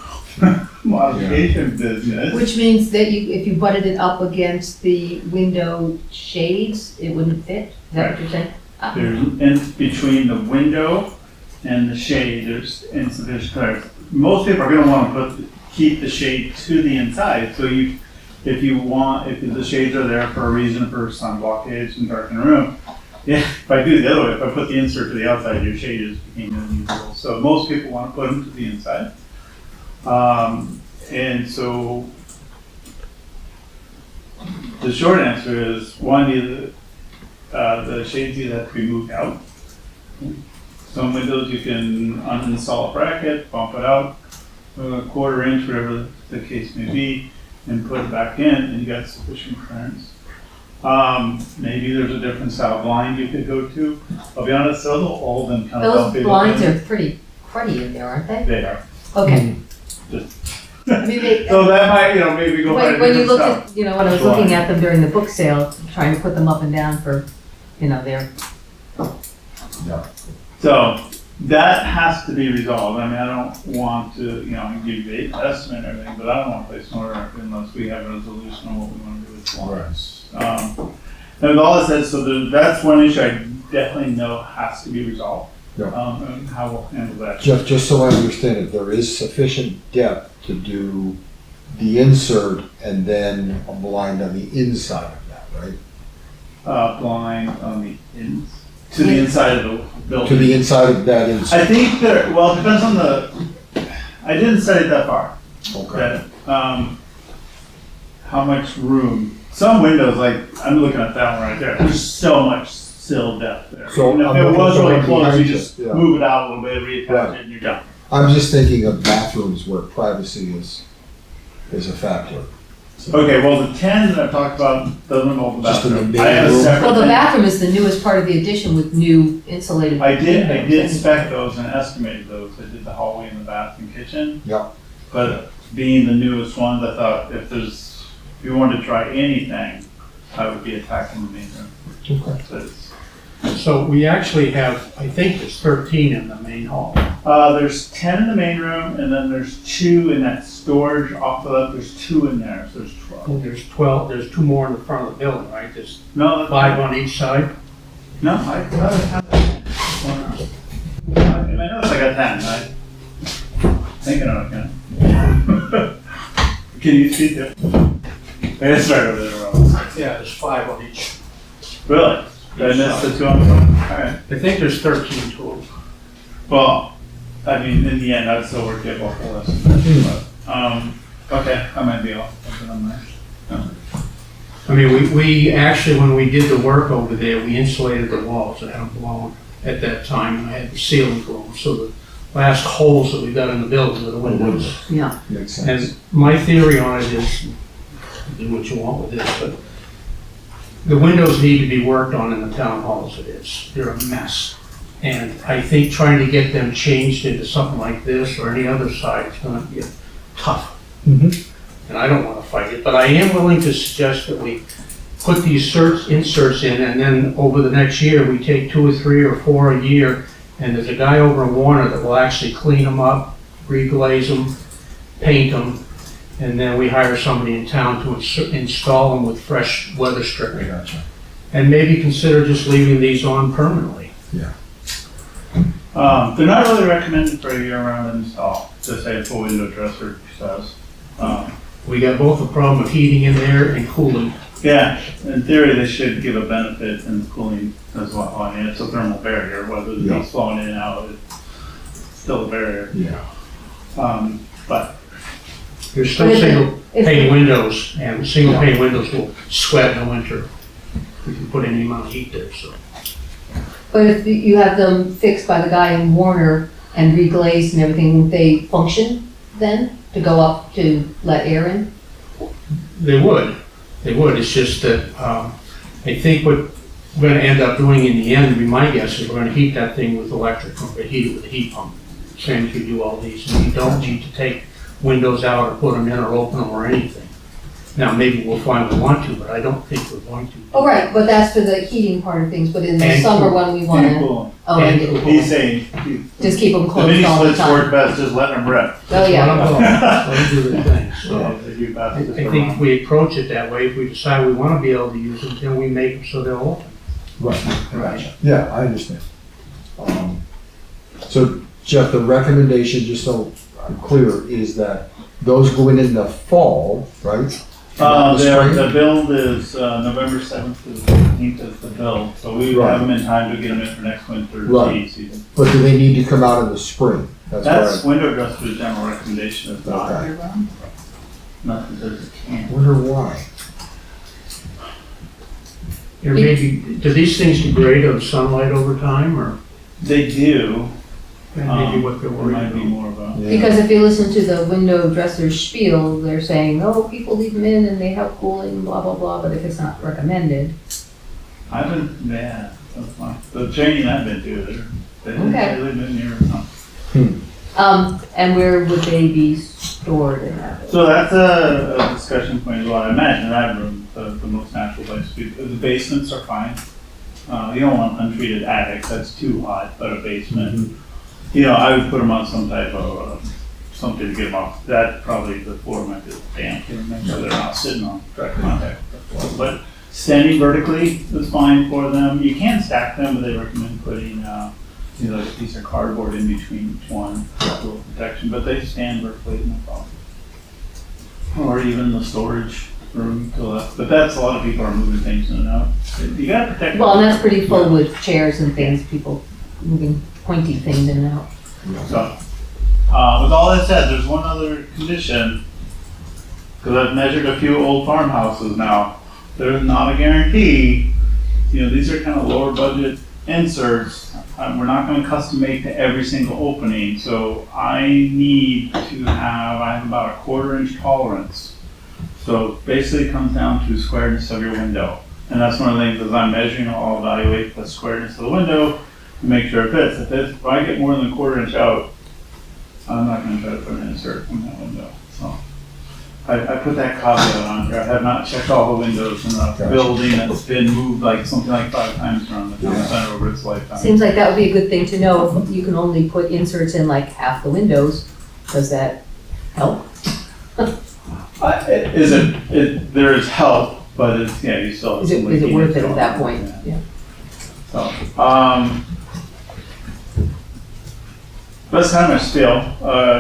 modification business. Which means that if you butted it up against the window shades, it wouldn't fit? Is that what you're saying? There's in between the window and the shade, there's insufficient clearance. Most people are going to want to keep the shade to the inside. So if the shades are there for a reason, for sun blockage and darken the room. Yeah, if I do the other way, if I put the insert to the outside, your shade is becoming unusable. So most people want to put them to the inside. And so the short answer is one, the shades either have to be moved out. Some windows you can uninstall a bracket, bump it out a 1/4 inch, whatever the case may be, and put it back in, and you got sufficient clearance. Maybe there's a different style blind you could go to. I'll be honest, those are old and kind of Those outdated. blinds are pretty cruddy in there, aren't they? They are. Okay. I mean, So that might, maybe go by when you different look stuff. at, when I was looking at them during the book sale, trying to put them up and down for, their. So that has to be resolved. I mean, I don't want to, give you the estimate and everything, but I don't want to place an order unless we have a resolution on what we want to do with blinds. And all I said, so that's one issue I definitely know has to be resolved. Yeah. And how we'll handle that. Just so I understand it, there is sufficient depth to do the insert and then a blind on the inside of that, right? Blind on the to the inside of the building. To the inside of that insert. I think it depends on I didn't study it that far. Okay. How much room? Some windows, like I'm looking at that one right there, there's so much sill depth there. So And if I'm it looking was at the really one close, you behind just you, yeah. move it out a little bit, reattach Right. it, and you're done. I'm just thinking of bathrooms where privacy is a factor. Okay, well, the 10 that I've talked about doesn't involve the Just in the bathroom. main I have a room? separate Well, the thing. bathroom is the newest part of the addition with new insulated. I did windows. spec those and estimated those. I did the hallway and the bathroom kitchen. Yeah. But being the newest ones, I thought if you wanted to try anything, I would be attacking the main room. Okay. So it's- So we actually have, I think there's 13 in the main hall. There's 10 in the main room, and then there's 2 in that storage off of that. There's 2 in there, so there's 12. Well, there's 12, there's 2 more in the front of the building, right? There's No, 5 on each side. No, I thought I had that. In my notes, I got 10. I thinking of it, can. Can you see it? It's right over there, Rob. Yeah, there's 5 on each. Really? Did I miss the 2 on the front? Alright. I think there's 13 total. Well, I mean, in the end, I'd still work it off the list. But, okay, I might be off. Something on there. I mean, we actually, when we did the work over there, we insulated the walls. I had them blown at that time, and I had the ceiling blown. So the last holes that we got in the building were the windows. Yeah. Makes sense. And my theory on it is, do what you want with this, but the windows need to be worked on in the town hall as it is. They're a mess. And I think trying to get them changed into something like this or any other side is gonna be tough. Mhm. And I don't wanna fight it, but I am willing to suggest that we put these inserts in, and then over the next year, we take 2 or 3 or 4 a year, and there's a guy over in Warner that will actually clean them up, reglaze them, paint them, and then we hire somebody in town to install them with fresh weather I stripping. gotcha. And maybe consider just leaving these on permanently. They're not really recommended for a year-round install, just say a full window dresser says. We got both a problem of heating in there and cooling. Yeah, in theory, they should give a benefit in cooling as well. I mean, it's a thermal barrier, whether the heat's flowing in and out, it's still a barrier. Yeah. But There's still But if single if pane windows, and single pane windows will sweat in the winter. We can put any amount of heat there, so. But if you have them fixed by the guy in Warner and reglazed and everything, won't they function then to go up to let air in? They would, it's just that, I think what we're gonna end up doing in the end, would be my guess, is we're gonna heat that thing with electric, or heat it with a heat pump. Same as we do all these, and you don't need to take windows out or put them in or open them or anything. Now, maybe we'll find we want to, but I don't think we're going to. Oh, right, but that's for the heating part of things, but in the And summer cool. when we and wanna, cooling. oh, and and cool. He's saying, just keep them the closed mini all the splits work time. best, just letting them rip. Oh, yeah. Let them do their thing, so. So they do best I just think around. if we approach it that way, if we decide we wanna be able to use them, then we make them so they're open. Right. Gotcha. Yeah, I understand. So Jeff, the recommendation, just so I'm clear, is that those go in the fall, right? Not the spring? The build is November 7th to the 15th is the build, so we would have them in time to get them in for next winter's Right. heat season. But do they need to come out in the spring? That's That's window dresser's general recommendation, is not Okay. year round. Nothing says it why. can't. Wonder why? Or maybe, do these things degrade on sunlight over time, or They do, maybe what they're there worried might be about? more about. Yeah. Because if you listen to the window dresser spiel, they're saying, oh, people leave them in and they help cooling, blah, blah, blah, but if it's not recommended. I've been, yeah, that's fine. The training I've been to, they Okay. live in here. And where would they be stored in that? So that's a discussion point as well. I imagine that room, the most natural place. The basements are fine. You don't want untreated attics, that's too hot, but a basement. You know, I would put them on some type of, something to get them off. That probably the floor might be damp, you know, make sure they're not sitting on direct contact with the floor. But standing vertically is fine for them. You can stack them, but they recommend putting, you know, like a piece of cardboard in between each one for a little protection, but they stand vertically, no problem. Or even the storage room to the left, but that's, a lot of people are moving things in and out. You gotta protect. Well, and that's pretty full with chairs and things, people moving pointy things in and out. So, with all that said, there's one other condition, because I've measured a few old farmhouses now. There's not a guarantee, you know, these are kind of lower budget inserts. We're not gonna custom make to every single opening, so I need to have, I have about a 1/4 inch tolerance So basically it comes down to squareness of your window. And that's one of the things as I'm measuring, I'll evaluate the squareness of the window to make sure it fits. If I get more than a quarter inch out, I'm not gonna try to put an insert in that window, so. I put that caveat on here. I have not checked all the windows in the building that's been moved like something like 5 times around the town center over its lifetime. Seems like that would be a good thing to know. If you can only put inserts in like half the windows, does that help? There is help, but it's, yeah, you still have Is some it leaking worth it going at that on, point? yeah. Yeah. So, that's kind of my spiel.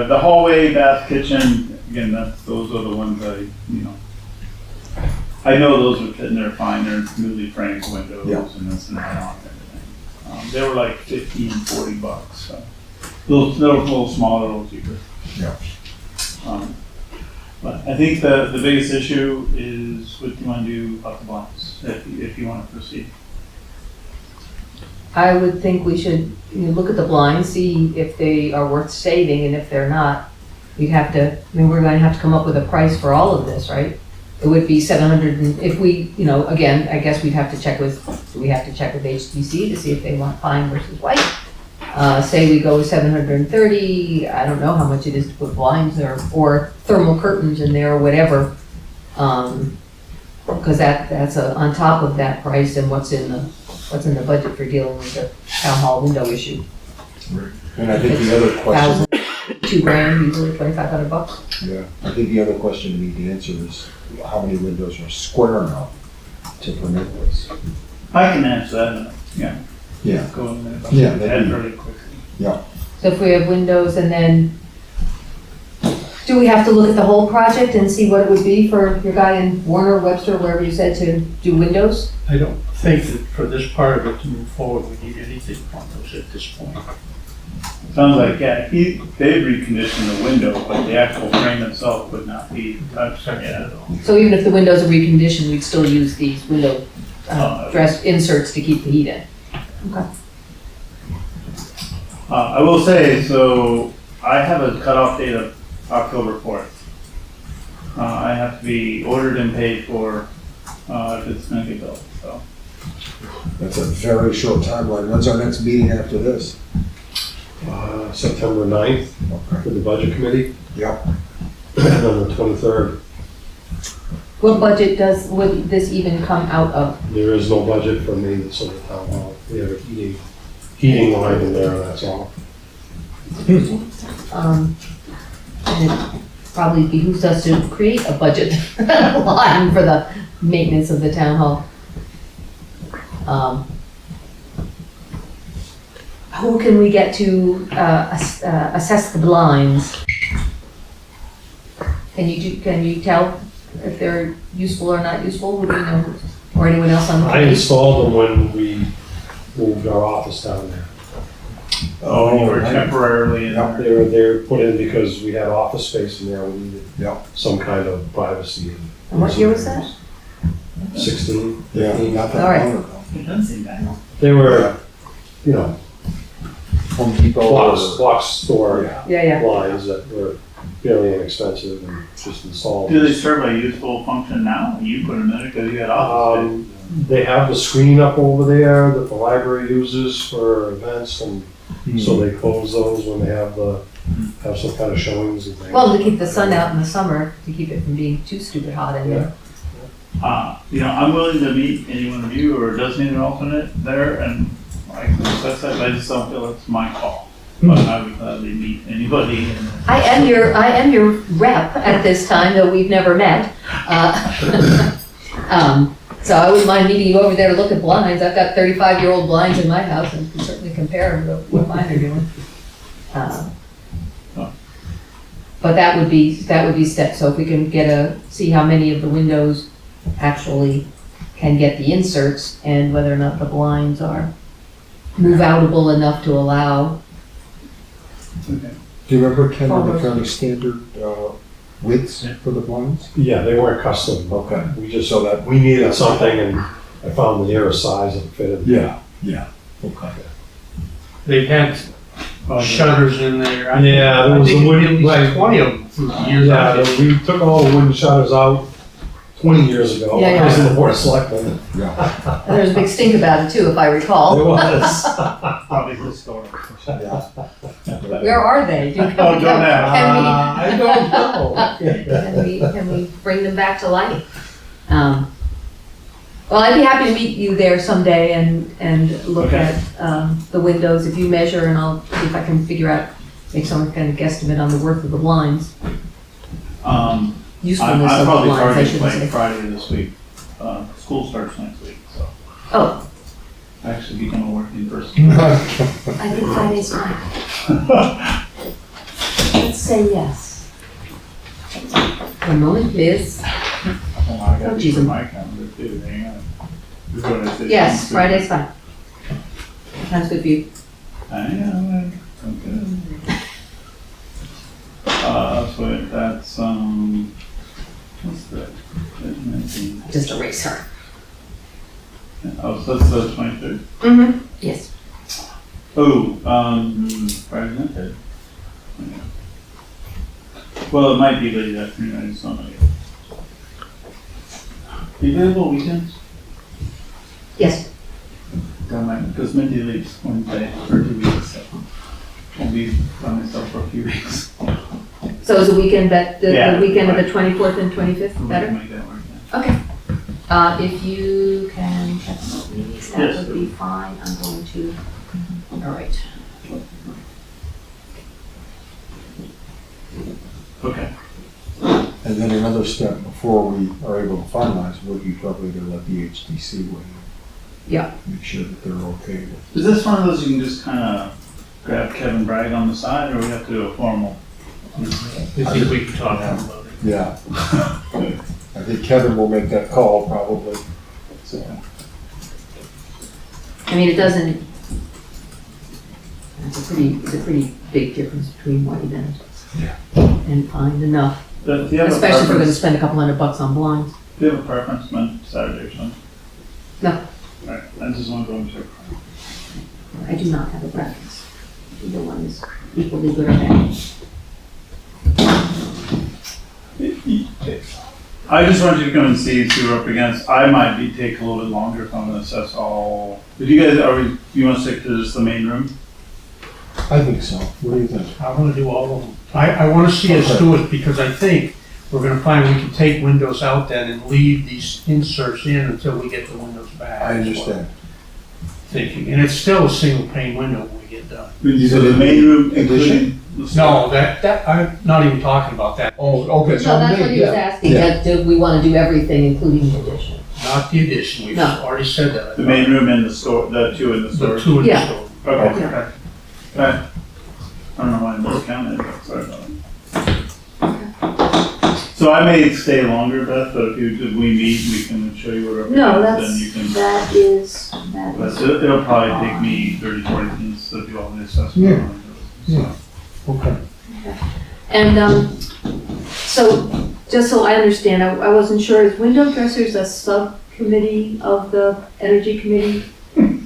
The hallway, bath, kitchen, again, those are the ones I know those would fit in there fine. They're newly framed windows Yeah. and this and that on everything. They were like $15, $40, so. Little smaller, a little cheaper. Yeah. But I think the biggest issue is what you want to do about the blinds, if you want to proceed. I would think we should look at the blinds, see if they are worth saving, and if they're not, we're going to have to come up with a price for all of this, right? It would be 700, and if we, again, I guess we'd have to check with HTC to see if they want pine versus white. Say we go with 730, I don't know how much it is to put blinds or thermal curtains in there or whatever. Because that's on top of that price and what's in the budget for dealing with the town hall window issue. And I think the other question, $2,000, usually $2,500. yeah, I think the other question we need to answer is how many windows are square enough to permit this? I can answer that, Yeah, go in there. Yeah, That really quickly. yeah. So if we have windows, and then, do we have to look at the whole project and see what it would be for your guy in Warner, Webster, wherever you said to do windows? I don't think that for this part of it to move forward, we need anything on those at this point. Sounds like, yeah, they'd recondition the window, but the actual frame itself would not be touched at all. So even if the windows are reconditioned, we'd still use these window dress inserts to keep the heat in? Okay. I will say, so I have a cutoff date of October 4th. I have to be ordered and paid for if it's gonna get built, so. That's a very short timeline. When's our next meeting after this? September 9th Okay. for the budget committee, Yep. and then the 23rd. What budget would this even come out of? There is no budget for maintenance of the town hall. We have a heating line in there, that's all. And it probably behooves us to create a budget line for the maintenance of the town hall. Who can we get to assess the blinds? Can you tell if they're useful or not useful? Would we know, or anyone else on the I committee? installed them when we moved our office down there. You were temporarily in Yep. there. They were put in because we had office space in there, we needed Yep. some kind of privacy. And what year was that? 16. Yeah, not that All right. long ago. It doesn't seem bad. They were, you know, Home Depot. box store Yeah. Yeah. blinds that were fairly inexpensive and just installed. Do they serve a useful function now? You put them in it because you had office space. They have the screen up over there that the library uses for events, and so they close those when they have some kind of showings and things. Well, to keep the sun out in the summer, to keep it from being too stupid hot in there. I'm willing to meet any one of you or does need an alternate there, and I can discuss that, but I just don't feel it's my call. But I would gladly meet anybody. I am your rep at this time, though we've never met. So I wouldn't mind meeting you over there to look at blinds. I've got 35-year-old blinds in my house and can certainly compare them to what mine are doing. But that would be steps. So if we can see how many of the windows actually can get the inserts and whether or not the blinds are move-outable enough to allow. Okay. Do you remember, Ken, the fairly standard widths for the blinds? Yeah, they weren't custom. Okay. We just, so that we needed something, and I found the nearest size that fitted. Yeah. Okay. They've had shutters in there. Yeah, there was I a think wooden, at least like, 20 of them through the years. Yeah, we took all the wooden shutters out, 20 years ago. Yeah, yeah. I was in the Board of Selectmen. Yeah. And there's a big stink about it too, if I recall. It was. Probably historic. Yeah. Where are they? Oh, don't ask. I don't know. Can we bring them back to life? Well, I'd be happy to meet you there someday and look Okay. at the windows if you measure, and I'll see if I can figure out, make some kind of guesstimate on the worth of the blinds. Usefulness I'm of the probably blinds, I targeting shouldn't like say. Friday this week. School starts next week, so Oh, I actually become a working person. I think Friday's fine. Let's say yes. One moment, please. Oh, I gotta Oh, be geez. for my calendar too, hang on. This is what I said. Yes, Friday's fine. Sounds good for you. Hang on, okay. So that's, what's that? That's 19. Just erase her. Oh, so that's the 23rd. Mm-hmm. Yes. Oh, Friday night. Then. Well, it might be late afternoon, I just don't know yet. Are you available weekends? Yes. Don't mind, because Mindy leaves Wednesday for 2 weeks, so I'll be by myself for a few weeks. So is the weekend, Yeah, the weekend of the fine. 24th and 25th We'll better? make that work, yeah. Okay. If you can text me, that Yes. would be fine. I'm going to, all right. Okay. And then another step before we are able to finalize would be probably to let the HDC weigh in. Yeah. Make sure that they're okay with. Is this one of those you can just kind of grab Kevin Bragg on the side, or we have to do a formal? I think we can talk about it. Yeah. I think Kevin will make that call probably, so. I mean, it doesn't, it's a pretty big difference between Wyven and fine enough. Do you have a Especially if we're gonna preference? spend a couple $100 on blinds. Do you have a preference, Monday, Saturday, or Sunday? No. Alright, I just want to go into. I do not have a preference. Either one is equally good or bad. I just wanted you to come and see we're up against. I might take a little bit longer if I'm gonna assess all. If you guys, you wanna stick to just the main room? I think so. What do you think? I wanna do all of them. I wanna see us do it because I think we're gonna find we can take windows out then and leave these inserts in until we get the windows back. I understand. Thinking, and it's still a single pane window when we get done. So the main room including. No, that, I'm not even talking about that. Oh, okay, No, so that's what he was yeah. asking, Yeah. that do we wanna do everything, including the addition? Not the addition, we've No. already said that. The main room and the store, the two in the store. The two in the Yeah. store. Okay. Yeah. Okay. I don't know why I miscounted, but sorry about it. So I may stay longer, Beth, but if we meet, we can show you whatever. No, then you can. that is. But it'll probably take me 30, 40 minutes to do all the assessment. Yeah. So. Yeah. Okay. And, so, just so I understand, I wasn't sure, is window dressers a subcommittee of the energy committee?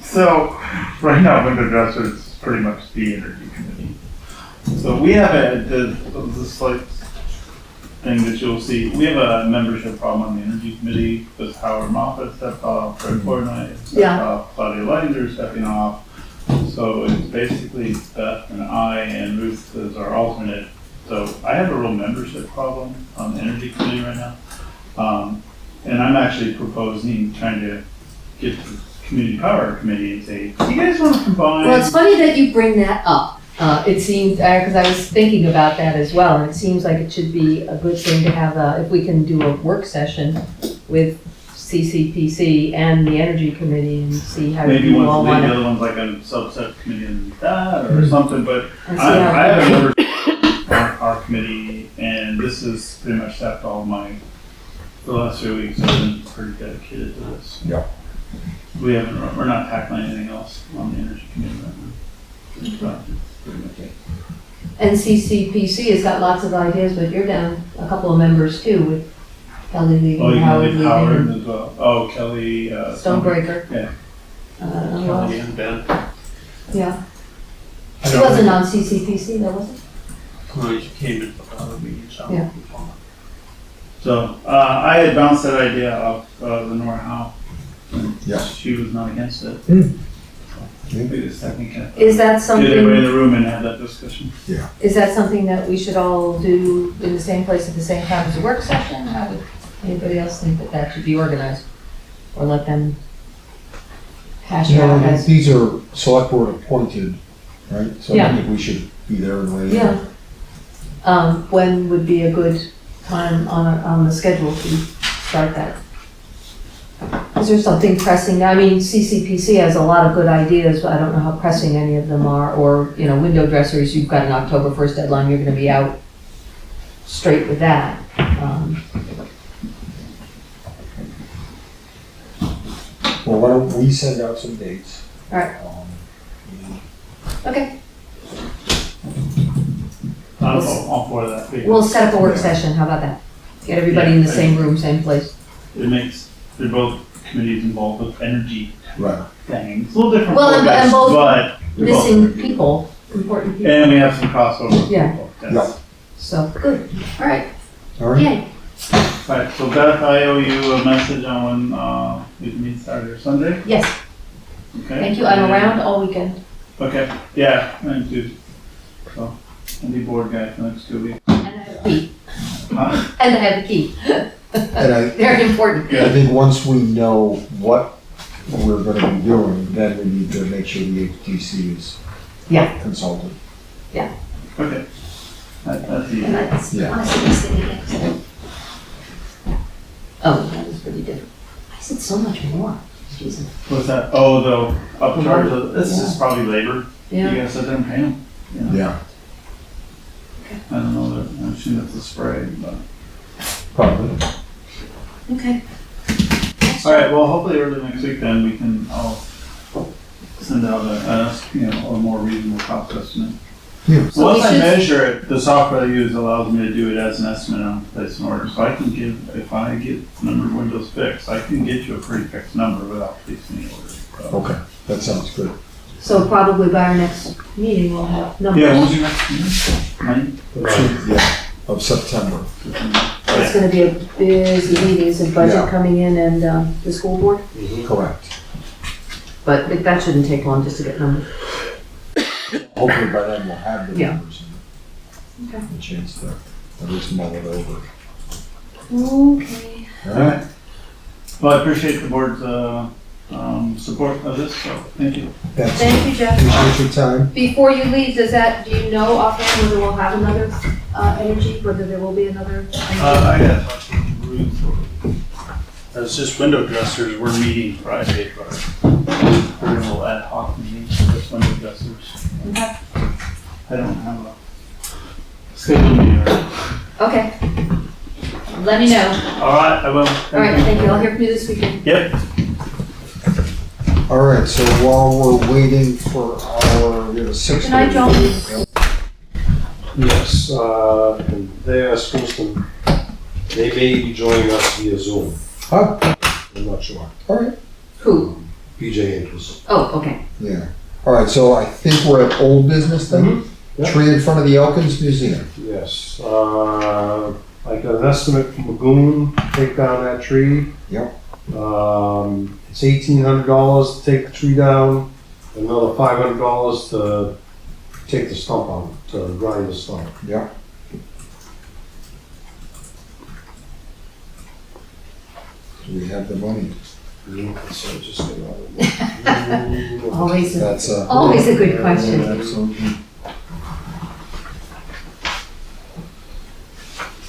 So, right now, window dresser is pretty much the energy committee. So we have the slight thing that you'll see, we have a membership problem on the energy committee, because Howard Moffett stepped off, Fred Fortnite stepped Yeah. off, Claudia Leininger stepping off. So it's basically Beth and I and Ruth as our alternate. So I have a real membership problem on the energy committee right now. And I'm actually proposing, trying to get to the community power committee and say, do you guys want to combine? Well, it's funny that you bring that up. It seems, because I was thinking about that as well, and it seems like it should be a good thing to have if we can do a work session with CCPC and the Energy Committee and see how Maybe you all one, want maybe the to. other one's like a subset committee and that or something, but And see I how- have a membership on our committee, and this is pretty much staffed all of the last 3 weeks I've been pretty dedicated to this. Yeah. We're not tackling anything else on the energy committee right now. So, pretty much it. And CCPC has got lots of ideas, but you're down a couple of members too, with Kelly Oh, leaving, you Howard can leave Howard leaving, as well. Oh, Kelly, Stonebreaker. Yeah. Kelly and Ben. Yeah. I She don't wasn't know. on CCPC though, was it? Well, she came in for other meetings, so. Yeah. So, I had bounced that idea off, Lenore Howe. and Yeah. She was not against it. We just, I think, Is that get everybody in something, the room and have that discussion. is that something that we should all do in the same place at the same time as a work session? How would anybody else think that that should be organized? Or let them hash it out as? These are select board appointed, right? So I Yeah. think we should be there and weigh in. Yeah. When would be a good time on the schedule to start that? Is there something pressing? I mean, CCPC has a lot of good ideas, but I don't know how pressing any of them are. Or, you know, window dressers, you've got an October 1st deadline, you're gonna be out straight with that. Well, why don't we send out some dates? All right. Okay, I'm all for that. because we'll set up a work session, how about that? Get everybody in the same room, same place. It makes, they're both committees involved with energy Right. things. A little different Well, focus, and both but they're both Missing energy. people, important people, And we have some crossover. Yeah. people, yes. Yeah. so, good, all right, All right. yay. Right, so Beth, I owe you a message on when, we can meet Saturday or Sunday, Yes, okay? thank you, I'm around all weekend. Okay, yeah, and too. So, I'll be board guy for the next 2 weeks. And I have a key. Huh? And I have a key. And I Very important. I think once we know what we're gonna be doing, then we need to make sure the HTC is Yeah. consulted. Okay. That's easy. And that's Yeah. honestly the city next. Oh, that was pretty different. I said so much more. Jesus. What's that? Oh, the upcharge, this is probably labor. You Yeah. guys sit there and pay them. Yeah, I don't know, I assume it's a spray, but. probably. Okay. All right, well, hopefully early next week then we can, I'll send out a more reasonable cost estimate. Yeah. So Once we I should- measure it, the software I use allows me to do it as an estimate on place an order. So I can give, if I get a number of windows fixed, I can get you a pretty fixed number without placing the order. So- Okay, that sounds good. So probably by our next meeting, we'll have numbers. Yeah, when's your next meeting? Ninth? Yeah, of September. It's gonna be a busy meeting, is the budget Yeah. coming in and, the school board? Correct. But that shouldn't take long just to get numbers. Hopefully by then we'll have the Yeah. numbers and a chance to at least mull it over. Okay. All right. Well, I appreciate the board's, support of this, so thank you. That's, Thank you, Jeff. appreciate your time. Before you leave, do you know offhand whether we'll have another, energy, whether there will be another? I gotta talk to Ruth. That's just window dressers, we're meeting Friday, but we're in a little ad hoc meeting for just window dressers. Okay. I don't have a scheduled meeting right now. Okay. Let me know. All right, I will. All right, thank you. I'll hear from you this weekend. Yep. All right, so while we're waiting for we have a 6:30. Good night, John. Yes, and they are supposed to, they may be joining us via Zoom. Huh? I'm not sure. All right. Who? PJ Andrews. Oh, okay. Yeah. All right, so I think we're at old business then? Yeah. Tree in front of the Elkins Museum. Yes, I got an estimate from Lagoon to take down that tree. Yep. It's $1,800 to take the tree down, another $500 to take the stump out, to grind the stump. Yeah. Do we have the money? So just get Always, That's always a good question. Absolutely.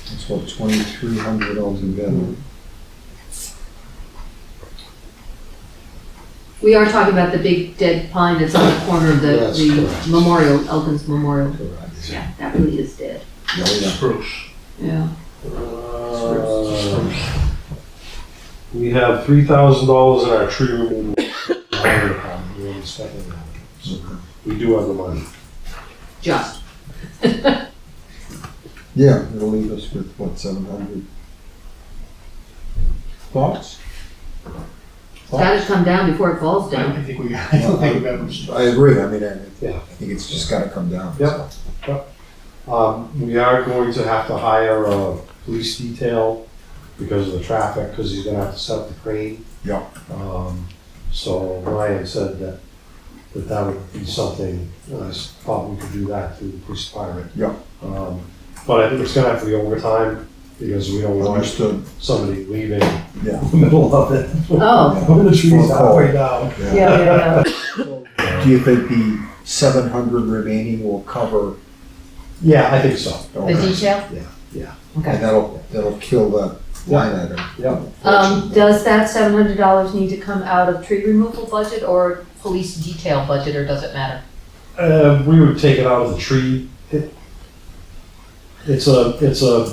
It's what, 2,300 altogether. We are talking about the big dead pine that's on the corner of That's the correct. memorial, Elkins Memorial. Correct. Yeah, that really is dead. Yeah. Yeah. We have $3,000 in our tree removal. Fire department. We're expecting that. So we do have the money. Just. Yeah, it'll leave us with what, 700? Thoughts? It's gotta come down before it falls I down. think I don't think we've ever. I agree, I mean, Yeah. I think it's just gotta come down. Yep. so. We are going to have to hire a police detail because of the traffic, because he's gonna have to set up the crane. Yeah. So Ryan said that would be something, I thought we could do that through the police department. Yeah. But I think it's gonna have to be overtime, because we don't want Understood. somebody leaving Yeah. in the middle of it. Oh, When the tree's halfway down. yeah. Do you think the 700 remaining will cover? Yeah, I think so. The detail? Yeah. Okay. And that'll kill that line item. Yeah. Does that $700 need to come out of tree removal budget or police detail budget, or does it matter? We would take it out of the tree. It's a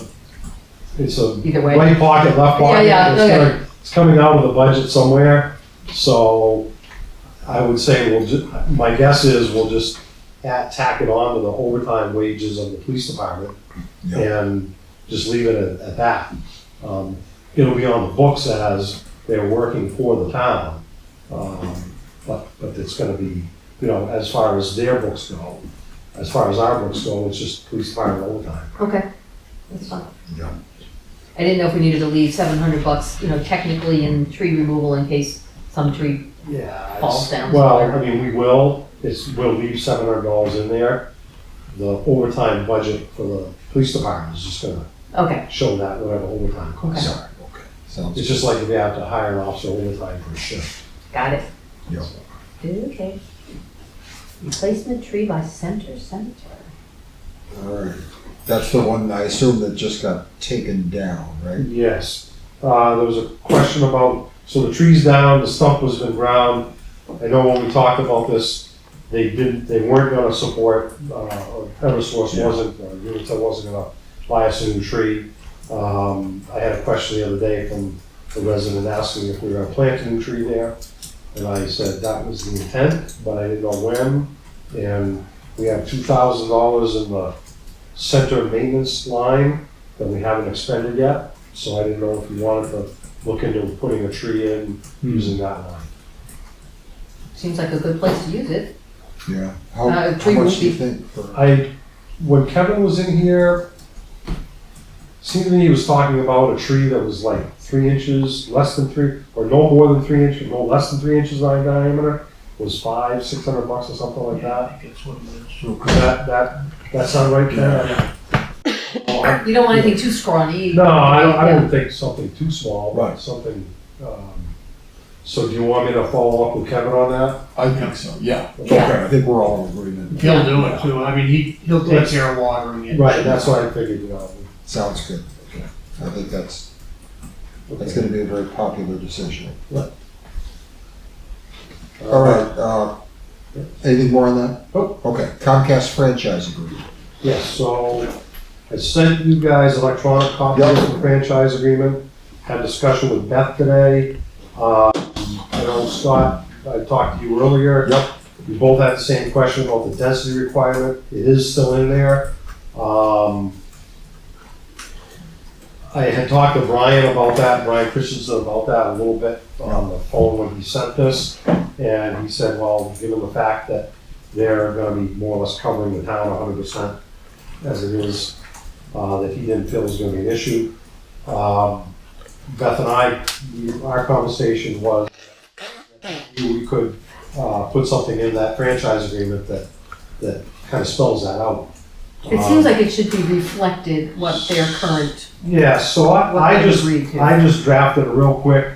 Either way. right pocket, left pocket. Yeah, okay. It's coming out of the budget somewhere, so I would say my guess is we'll just tack it on to the overtime wages of the police department and just leave it at that. It'll be on the books as they're working for the town, but it's gonna be, as far as their books go, as far as our books go, it's just police department overtime. Okay, that's fine. Yeah. I didn't know if we needed to leave $700, technically in tree removal in case some tree Yeah. falls down Well, somewhere. I mean, we'll leave $700 in there. The overtime budget for the police department is just gonna Okay, show that whatever overtime costs Okay. are. Okay. Sounds It's just like if you have to hire an officer overtime for a shift. got it. Yeah. Okay. Replacement tree by Center Cemetery. All right. That's the one, I assume, that just got taken down, right? Yes. There was a question about, so the tree's down, the stump was in ground. I know when we talked about this, they weren't gonna support, or Eversource wasn't, or Unitil wasn't gonna buy us a new tree. I had a question the other day from a resident asking if we were gonna plant a new tree there. And I said that was the intent, but I didn't know when. And we have $2,000 in the center maintenance line that we haven't expended yet. So I didn't know if you wanted to look into putting a tree in using that line. Seems like a good place to use it. Yeah. How tree much would do you be- think for? When Kevin was in here, seemed to me he was talking about a tree that was like 3 inches, less than 3, or no more than 3 inches, no less than 3 inches in diameter, was $500-600 or something like I that. think it's what it is. Does that sound right, Ken? You don't want anything too scrawny. No, I Yeah. don't think something too small, but Right. something, so do you want me to follow up with Kevin on that? I think so, yeah. Okay. Okay, I think we're all in agreement. He'll do it too. I mean, he'll take care of watering it. Right, that's what I figured, Sounds good. Okay. I think that's gonna be a very popular decision. All right, anything more on that? Oh. Okay, Comcast franchise agreement. Yes, so I sent you guys electronic copies of the franchise agreement, had discussion with Beth today. I know Scott, I talked to you earlier. Yep. We both had the same question about the density requirement. It is still in there. I had talked to Brian about that, Brian Christensen about that a little bit on the phone when he sent this. And he said, well, given the fact that they're gonna be more or less covering the town 100% as it is, that he didn't feel was gonna be an issue. Beth and I, our conversation was we could put something in that franchise agreement that kind of spells that out. It seems like it should be reflected what their current, Yeah, so what I they just agreed to. drafted it real quick,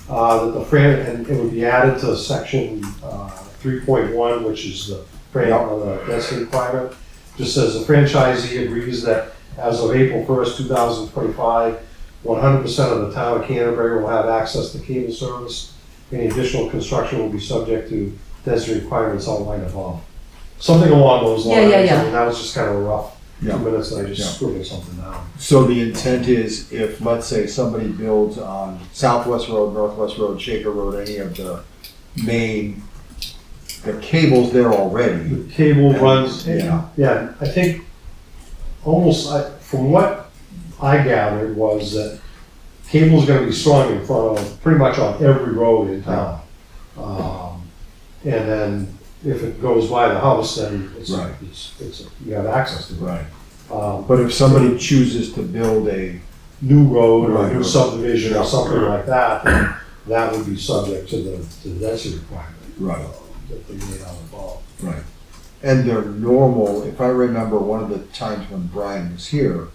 that the and it would be added to section 3.1, which is the density requirement. Just says the franchisee agrees that as of April 1st, 2025, 100% of the town of Canterbury will have access to cable service. Any additional construction will be subject to density requirements outlined above. Something along those lines. Yeah. I mean, that was just kind of a rough 2 Yeah. minutes, and I just Yeah. scribbled something down. So the intent is if, let's say, somebody builds on Southwest Road, Northwest Road, Shaker Road, any of the main, the cable's there already. The cable runs, Yeah. yeah, I think almost, from what I gathered was that cable's gonna be strung in front of, pretty much on every road in town. And then if it goes by the house, then Right. you have access to it. Right. But if somebody chooses to build a new road or a Right. new subdivision Yeah. or something like that, then that would be subject to the density requirement. Right. That they may not involve. Right. And they're normal, if I remember one of the times when Brian was here,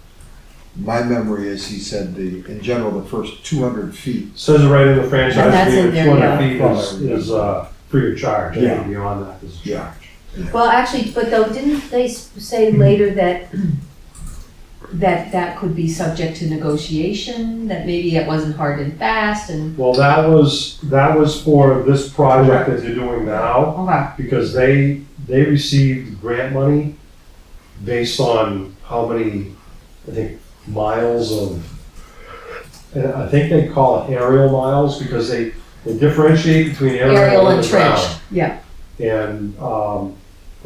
my memory is he said in general, the first 200 feet. Says it right in the franchise And that's in agreement, there, 200 feet is free of charge, Yeah. anything beyond that is a Yeah. charge. Well, actually, but though, didn't they say later that that could be subject to negotiation, that maybe it wasn't hard and fast and? Well, that was for this project that they're doing now, Okay, because they received grant money based on how many, I think, miles of, and I think they call it aerial miles, because they differentiate between aerial aerial and and ground. trench, yeah, And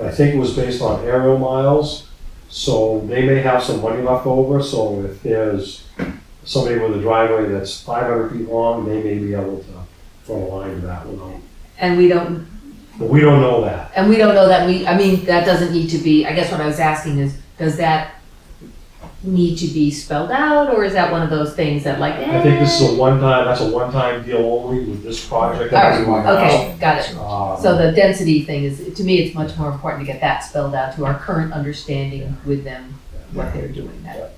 I think it was based on aerial miles, so they may have some money left over, so if there's somebody with a driveway that's 500 feet long, they may be able to run a line to that one. and we don't, But we don't know that. and we don't know that I mean, that doesn't need to be, I guess what I was asking is, does that need to be spelled out, or is that one of those things that like, I think this is a one-time deal only with this project. All right, that we're doing okay, now. got it. Um, So the density thing is, to me, it's much more important to get that spelled out to our current understanding with them, what they're doing that.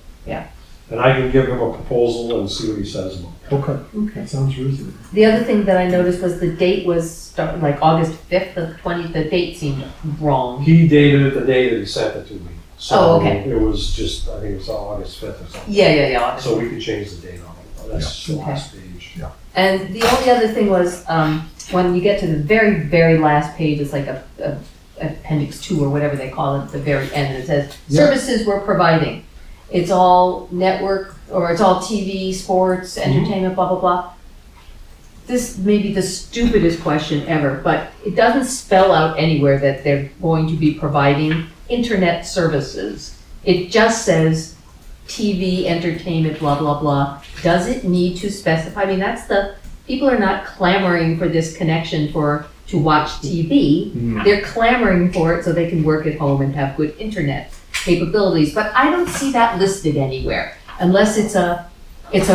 And I can give him a proposal and see what he says about it. Okay, that sounds reasonable. The other thing that I noticed was the date was like August 5th of 20, the date seemed wrong. He dated it the day that he sent it to me. So Oh, okay. it was just, I think it was August 5th or something. Yeah, August. So we can change the date on it. That's the Okay. last page. And the only other thing was, when you get to the very, very last page, it's like a appendix 2 or whatever they call it at the very end, and it says, services we're providing. It's all network, or it's all TV, sports, entertainment, blah, blah, blah. This may be the stupidest question ever, but it doesn't spell out anywhere that they're going to be providing internet services. It just says TV, entertainment, blah, blah, blah. Does it need to specify? I mean, people are not clamoring for this connection to watch TV. They're clamoring for it so they can work at home and have good internet capabilities. But I don't see that listed anywhere, unless it's a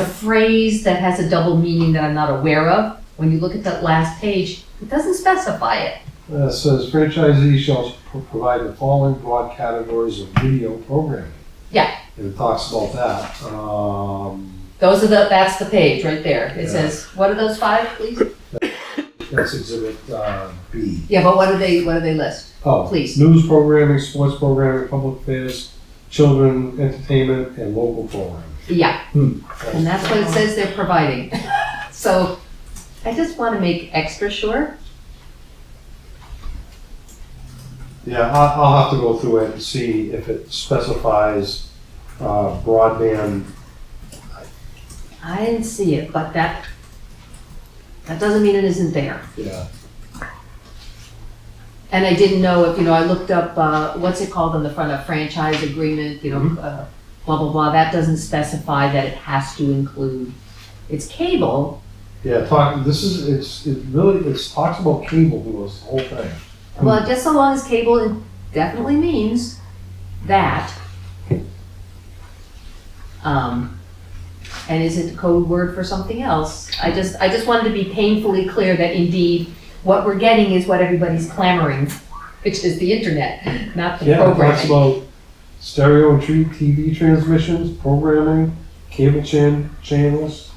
phrase that has a double meaning that I'm not aware of. When you look at that last page, it doesn't specify it. It says franchisee shall provide the following broad categories of video programming. Yeah. And it talks about that. That's the page right there. It says, what are those 5, please? That's exhibit B. Yeah, but what do they list? Oh, Please. News programming, sports programming, public affairs, children entertainment, and local programming. Yeah, and that's what it says they're providing. So I just want to make extra sure. Yeah, I'll have to go through it and see if it specifies broadband. I didn't see it, but that doesn't mean it isn't there. Yeah. And I didn't know if, I looked up, what's it called on the front, a franchise agreement, blah, blah, blah. That doesn't specify that it has to include, it's cable. Yeah, it talks about cable through this whole thing. Well, just so long as cable it definitely means that. And is it the code word for something else? I just wanted to be painfully clear that indeed what we're getting is what everybody's clamoring, which is the internet, not the Yeah, it talks programming. about stereo and TV transmissions, programming, cable channels.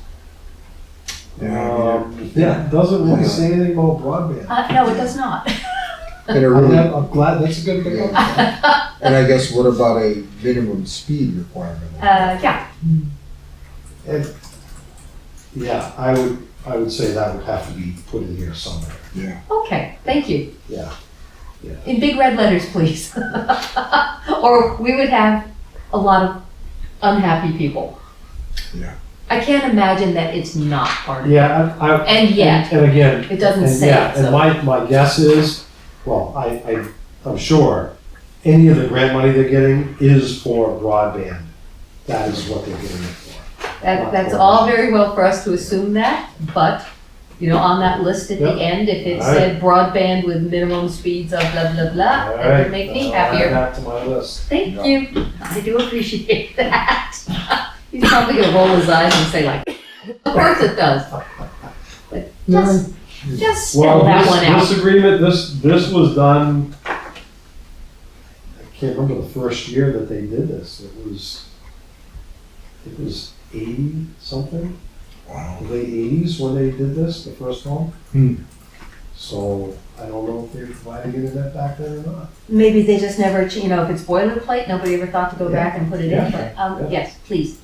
Yeah, it doesn't really say anything about broadband. No, it does not. And it really, I'm glad, that's a good thing. and I guess what about a minimum speed requirement? Yeah, And, yeah, I would say that would have to be put in here somewhere. Yeah. okay, thank you. Yeah. In big red letters, please. Or we would have a lot of unhappy people. Yeah. I can't imagine that it's not part of it. Yeah, And yet, and again. it doesn't and say yeah, it, and so. my guess is, well, I'm sure any of the grant money they're getting is for broadband. That is what they're getting it for. That's all very well for us to assume that, but, on that list at the Yep. end, if it All right. said broadband with minimum speeds of blah, blah, blah, All that right, would make me I'll add happier. that to my list. Thank you. I do appreciate that. He's probably gonna roll his eyes and say like, of course it does. But just spell that one out. This agreement, this was done, I can't remember the first year that they did this. It was 80 something, Wow. late 80s when they did this, the first one. Hmm. So I don't know if they provided internet back then or not. Maybe they just never, if it's boilerplate, nobody ever thought to go back and put it in, Yeah. but, Yeah. yes, please.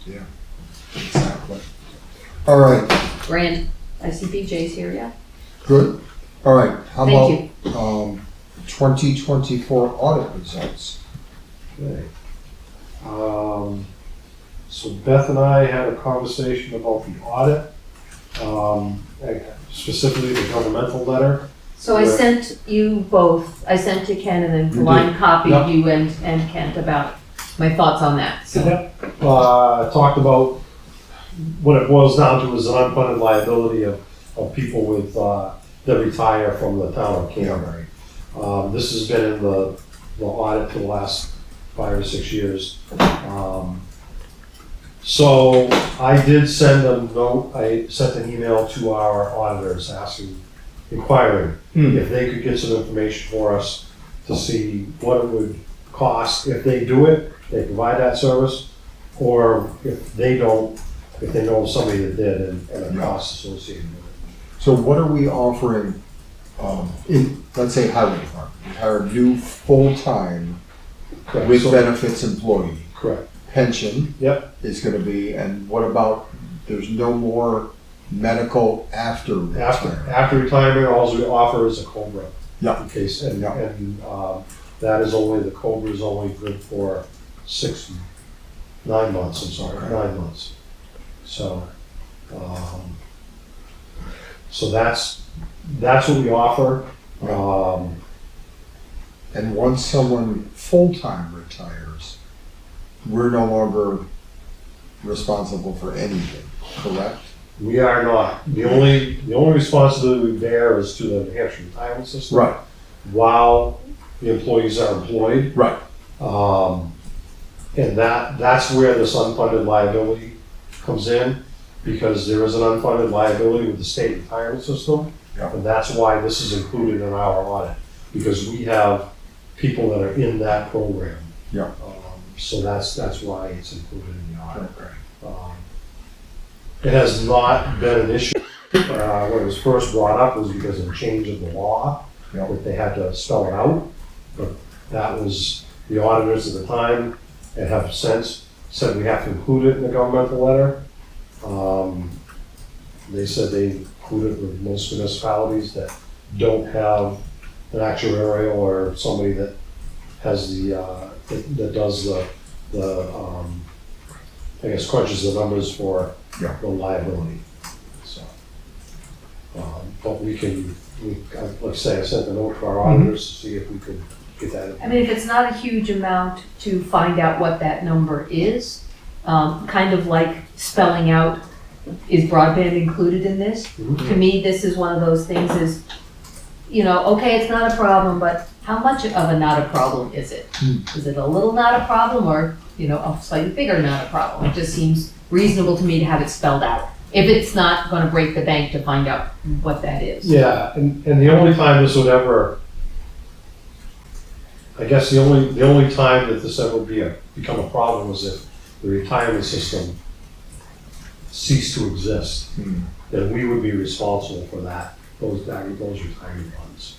Exactly. All right, Rand, I see BJ's here, yeah? good. All right, how Thank about, 2024 audit results? Okay. So Beth and I had a conversation about the audit, specifically the governmental letter. So I sent you both, I sent to Ken and then You line did. copied Yep. you and Kent about my thoughts on that, so. Talked about what it boils down to is an unfunded liability of people with, that retire from the town of Canterbury. This has been in the audit for the last 5 or 6 years. So I did send a note, I sent an email to our auditors inquiring if they could get some information for us to see what it would cost if they do it, they provide that service, or if they don't, if they know somebody that did and the costs associated with it. So what are we offering, in, let's say, highway department? We hire a new full-time Correct. with So- benefits employee. Correct. Pension Yep. is gonna be, and what about, there's no more medical after retirement? After retirement, all we offer is a COBRA. Yeah. In case, and Yeah. that is only, the COBRA is only good for 9 months, I'm sorry, Okay. 9 months. So, so that's what we offer. And once someone full-time retires, we're no longer responsible for anything, correct? We are not. The only responsibility we bear is to the New Hampshire retirement system. Right. While the employees are employed. Right. And that's where this unfunded liability comes in, because there is an unfunded liability with the state retirement system. Yeah. And that's why this is included in our audit, because we have people that are in that program. Yeah. So that's why it's included in the audit. Okay. It has not been an issue. When it was first brought up, it was because of a change of the law, Yeah. that they had to spell it out. But that was, the auditors at the time, and have since said we have to include it in the governmental letter. They said they include it with most municipalities that don't have an actuarial or somebody that has the, that does the I guess crunches the numbers for Yeah. the liability. So, but like I say, I sent a note to our auditors to see if we could get that. I mean, if it's not a huge amount to find out what that number is, kind of like spelling out, is broadband included in this? Mhm. To me, this is one of those things is, okay, it's not a problem, but how much of a not a problem is it? Is it a little not a problem or, a slightly bigger not a problem? It just seems reasonable to me to have it spelled out. If it's not gonna break the bank to find out what that is. Yeah, and the only time this would ever, I guess the only time that this ever become a problem was if the retirement system ceased to exist. Then we would be responsible for those retirement funds.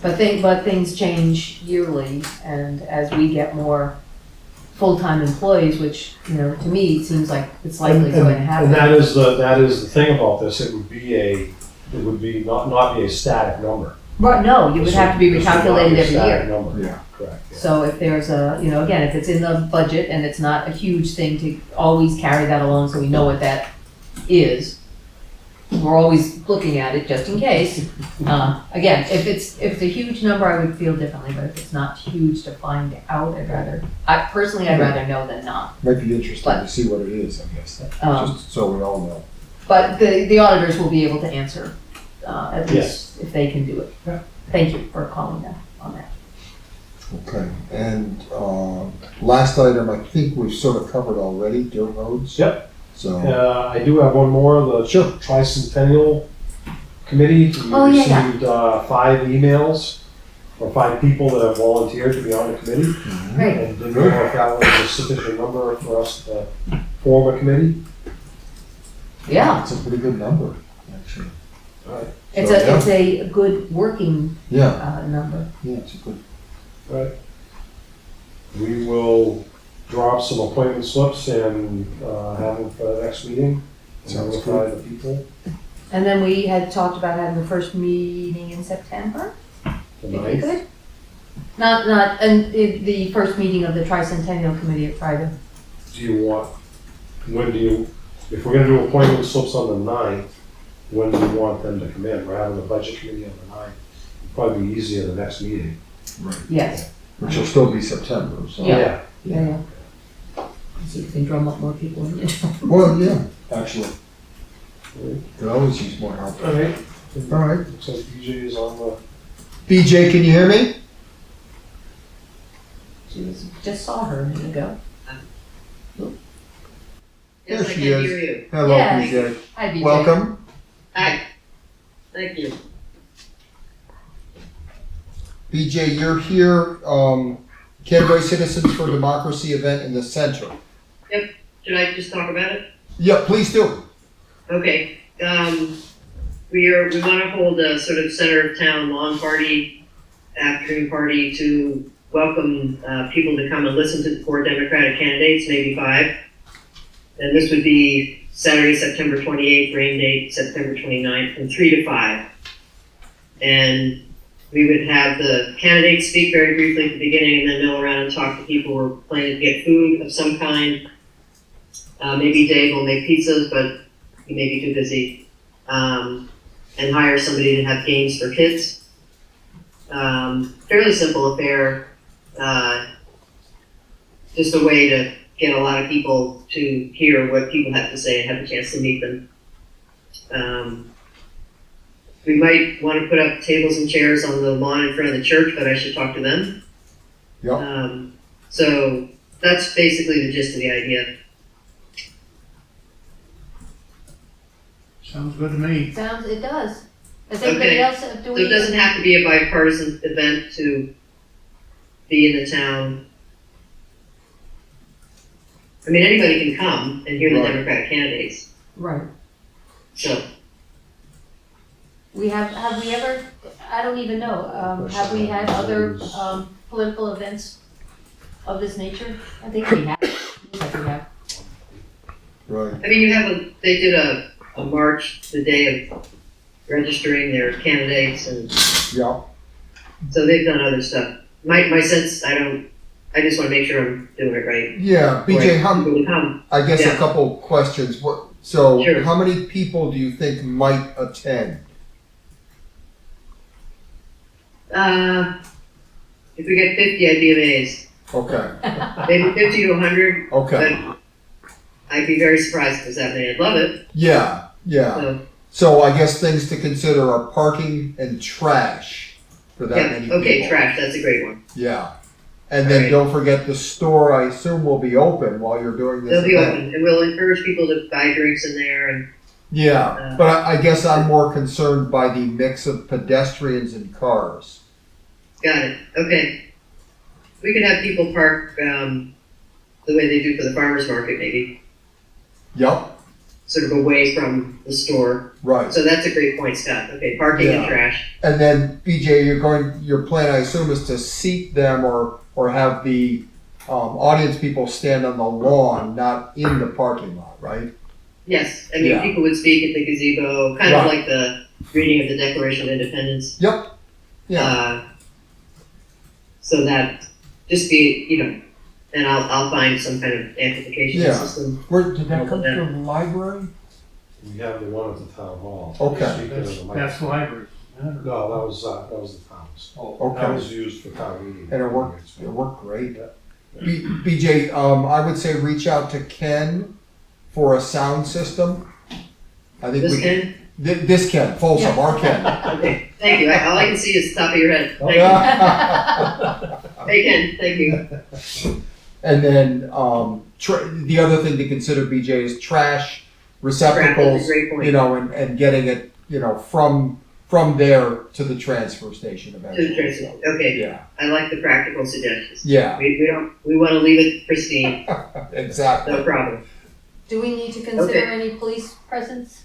But things change yearly, and as we get more full-time employees, which, to me, it seems like it's likely going to happen. And that is the thing about this, it would be not be a static number. Right, no, you would have to be This would not recalculated be a every static year. number. Yeah. Correct. Yeah. So if there's again, if it's in the budget and it's not a huge thing to always carry that along so we know what that is, we're always looking at it just in case. Again, if it's a huge number, I would feel differently, but if it's not huge to find out, I'd rather know than not. Might be interesting to see what it is, I guess, just so we all know. But the auditors will be able to answer, at least if they can do it. Yeah. Thank you for calling them on that. Okay, and, last item, I think we've sort of covered already, dirt roads. Yep. So, I do have one more, the Tricentennial Committee. We Oh, yeah. received 5 emails for 5 people that have volunteered to be on the committee. Great. And didn't know if that was a sufficient number for us to form a committee. Yeah, it's a pretty good number, actually. it's So, yeah. it's a good working, Yeah, number. yeah, it's a good, Right. We will drop some appointment slips and have them for the next meeting. Sounds Notify the people. And then we had talked about having the first meeting in September, The if we 9th. could. And the first meeting of the Tricentennial Committee at Wyven. Do you want, if we're gonna do appointment slips on the 9th, when do you want them to come in? We're having the budget committee on the 9th. Probably be easier the next meeting. Yes. which will still be September, so. Yeah. Yeah. See if we can drum up more people in it. Well, yeah, actually. Could always use more help. All right. All right. Looks like BJ is on the. BJ, can you hear me? Just saw her a minute ago. There Yes, I she can is. hear you. Hello, Yeah. BJ. Hi, BJ. Welcome. Hi. Thank you. BJ, you're here, Canterbury Citizens for Democracy event in the center. Should I just talk about it? Yeah, please do. Okay. We want to hold a sort of center of town lawn party, afternoon party to welcome people to come and listen to the 4 Democratic candidates, maybe 5. And this would be Saturday, September 28th, rain date September 29th, from 3 to 5. And we would have the candidates speak very briefly at the beginning and then mill around and talk to people. We're planning to get food of some kind. Maybe Dave will make pizzas, but he may be too busy. And hire somebody to have games for kids. Fairly simple affair. Just a way to get a lot of people to hear what people have to say and have a chance to meet them. We might want to put up tables and chairs on the lawn in front of the church, but I should talk to them. Yep. So that's basically the gist of the idea. Sounds good to me. It does. Does anybody Okay. else, do So we? it doesn't have to be a bipartisan event to be in the town. I mean, anybody can come and hear the Right. Democratic candidates, Right. so. We have we ever, I don't even know, have we had other, political events of this nature? I think we have. Looks like we have. Right. I mean, they did a march the day of registering their candidates, and Yeah. so they've done other stuff. My sense, I just wanna make sure I'm doing it right. Yeah, BJ, People to come. I guess a Yeah. couple questions. So, Sure. how many people do you think might attend? If we get 50, I'd be amazed. Okay, Maybe 50 to 100, okay. but I'd be very surprised if it was that many. I'd love it. Yeah, yeah. So, So I guess things to consider are parking and trash for that yeah, many people. okay, trash, that's a great one. Yeah. And then Alright. don't forget the store, I assume, will be open while you're doing this They'll be event. open, and we'll encourage people to buy drinks in there, and Yeah, but I guess I'm more concerned by the mix of pedestrians and cars. got it, okay. We could have people park, the way they do for the farmer's market, maybe, Yep, sort of away from the store. right. So that's a great point, Scott. Okay, parking and Yeah. trash. And then, BJ, your plan, I assume, is to seat them or have the audience people stand on the lawn, not in the parking lot, right? Yes, I mean, Yeah. people would speak at the gazebo, kind of Right. like the reading of the Declaration of Independence. Yep. Yeah. So that, just be, and I'll find some kind of amplification Yeah. system. Where, did that come Yeah. from the library? We have the one at the town hall. Okay. Speaking of the mic. That's the library. No, that was the town's. Oh, That okay. was used for town meeting. And it worked great. BJ, I would say reach out to Ken for a sound system. I think This we Ken? This Ken, Folsom, our Ken. Okay, thank you. All I can see is the top of your head. Thank you. Hey, Ken, thank you. And then, the other thing to consider, BJ, is trash Crap, that's a receptacles, great point. you know, and getting it, you know, from there to the transfer station To the eventually. transfer. Okay, Yeah, I like the practical suggestions. yeah, We want to leave it pristine, exactly. no problem. Do we need to consider Okay. any police presence?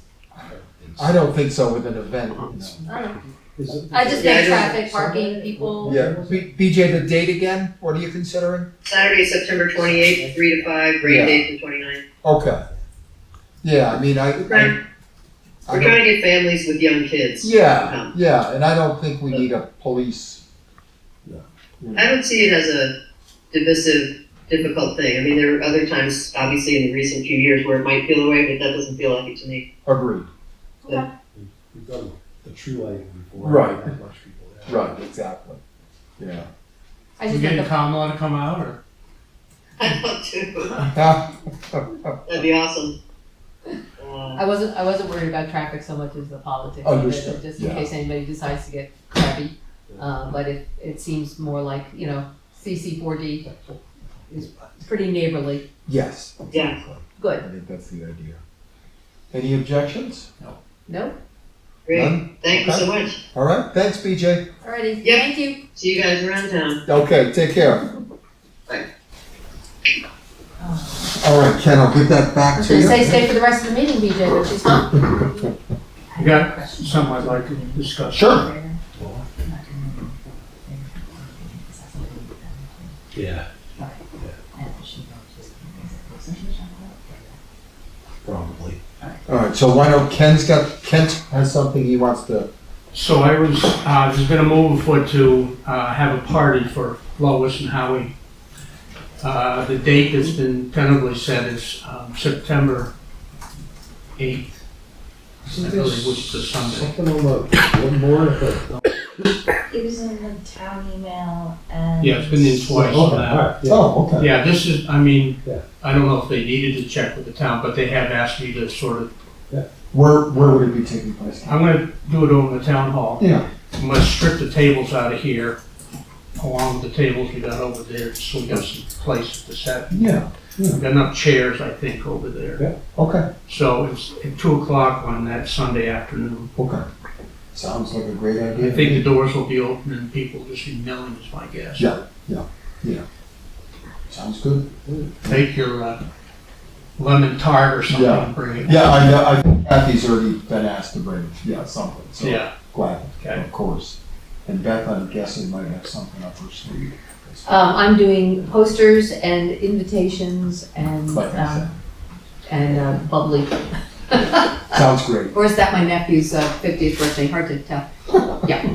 I don't think so with an event, you know. I don't know. Is it- I just Yeah, meant I don't- traffic, parking, people. Yeah, BJ, the date again, what are you considering? Saturday, September 28th, 3 to 5, rain Yeah. date the 29th. Okay. Yeah, I mean, We're trying to get families with young kids. to yeah, come. yeah, and I don't think we need a police. I don't see it as a divisive, difficult thing. I mean, there are other times, obviously, in the recent few years where it might feel the way, but that doesn't feel like it to me. Agreed. We've done the tree lighting before. Right. Not much people there. Right, exactly. Yeah. I You just getting meant Kamala to come out, or? I'd love to. Yeah. That'd be awesome. I wasn't worried about traffic so much as the politics of it, Understood, just in yeah. case anybody decides to get crabby. But it seems more like, you know, CC4D is pretty neighborly. Yes. Yeah. exactly. Good. I think that's the idea. Any objections? No? Great. None? Thank you so Okay. much. All right, thanks, BJ. Alrighty, Yep. thank you. See you guys around town. Okay, take care. Bye. All right, Ken, I'll give that I back was to gonna you. say stay for the rest of the meeting, BJ, but she's not. I got something I'd like to discuss. Sure. Yeah. Probably. All right, so why don't, Kent has something he wants to, So I was, there's been a move afoot to have a party for Lois and Howie. The date that's been tentatively set is September 8th, I believe, which is a Sunday. Something on the, one more, It was in the town email and. Yeah, it's been in twice Okay, now. all right, yeah. oh, okay. Yeah, this is, I mean, Yeah. I don't know if they needed to check with the town, but they have asked me to sort of, Where would it be taking place? I'm gonna do it over in the town hall. Yeah, I'm gonna strip the tables out of here, along with the tables we got over there, so we got some places to set. yeah, We've got enough chairs, I think, over there. Yeah. okay, So it's at 2 o'clock on that Sunday afternoon. okay. Sounds like a great I idea. think the doors will be open and people will just be milling, is my guess. Yeah. Sounds good. Take your lemon tart or something Yeah. and bring it. Yeah, I know, I think Kathy's already been asked to bring, something, so. Yeah, Glad, okay. of course. And Beth, I'm guessing might have something up her sleeve. I'm doing posters and invitations and, Like I and bubbly. Sounds great. Or is that my nephew's 50th birthday? Hard to tell. Yeah.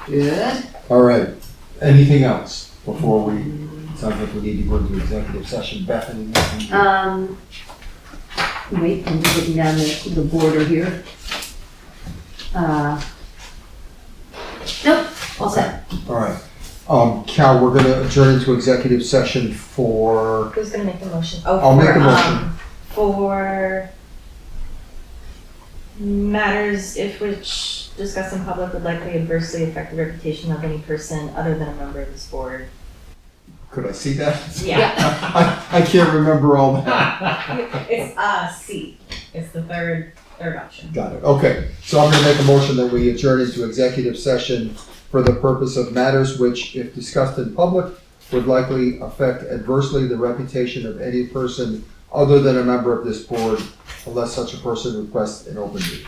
Good. All right. Anything else before we, sounds like we need to go into executive session. Beth, anything? Wait, I'm just looking down the border here. Nope, all set. All right. Cal, we're gonna adjourn into executive session for, Who's gonna make the motion? Oh, I'll make a motion. For matters if which discussed in public would likely adversely affect the reputation of any person other than a member of this board. Could I see that? Yeah. I can't remember all that. It's C. It's the third option. Got it. Okay. So I'm gonna make a motion that we adjourn into executive session for the purpose of matters which, if discussed in public, would likely affect adversely the reputation of any person other than a member of this board, unless such a person requests an open meeting.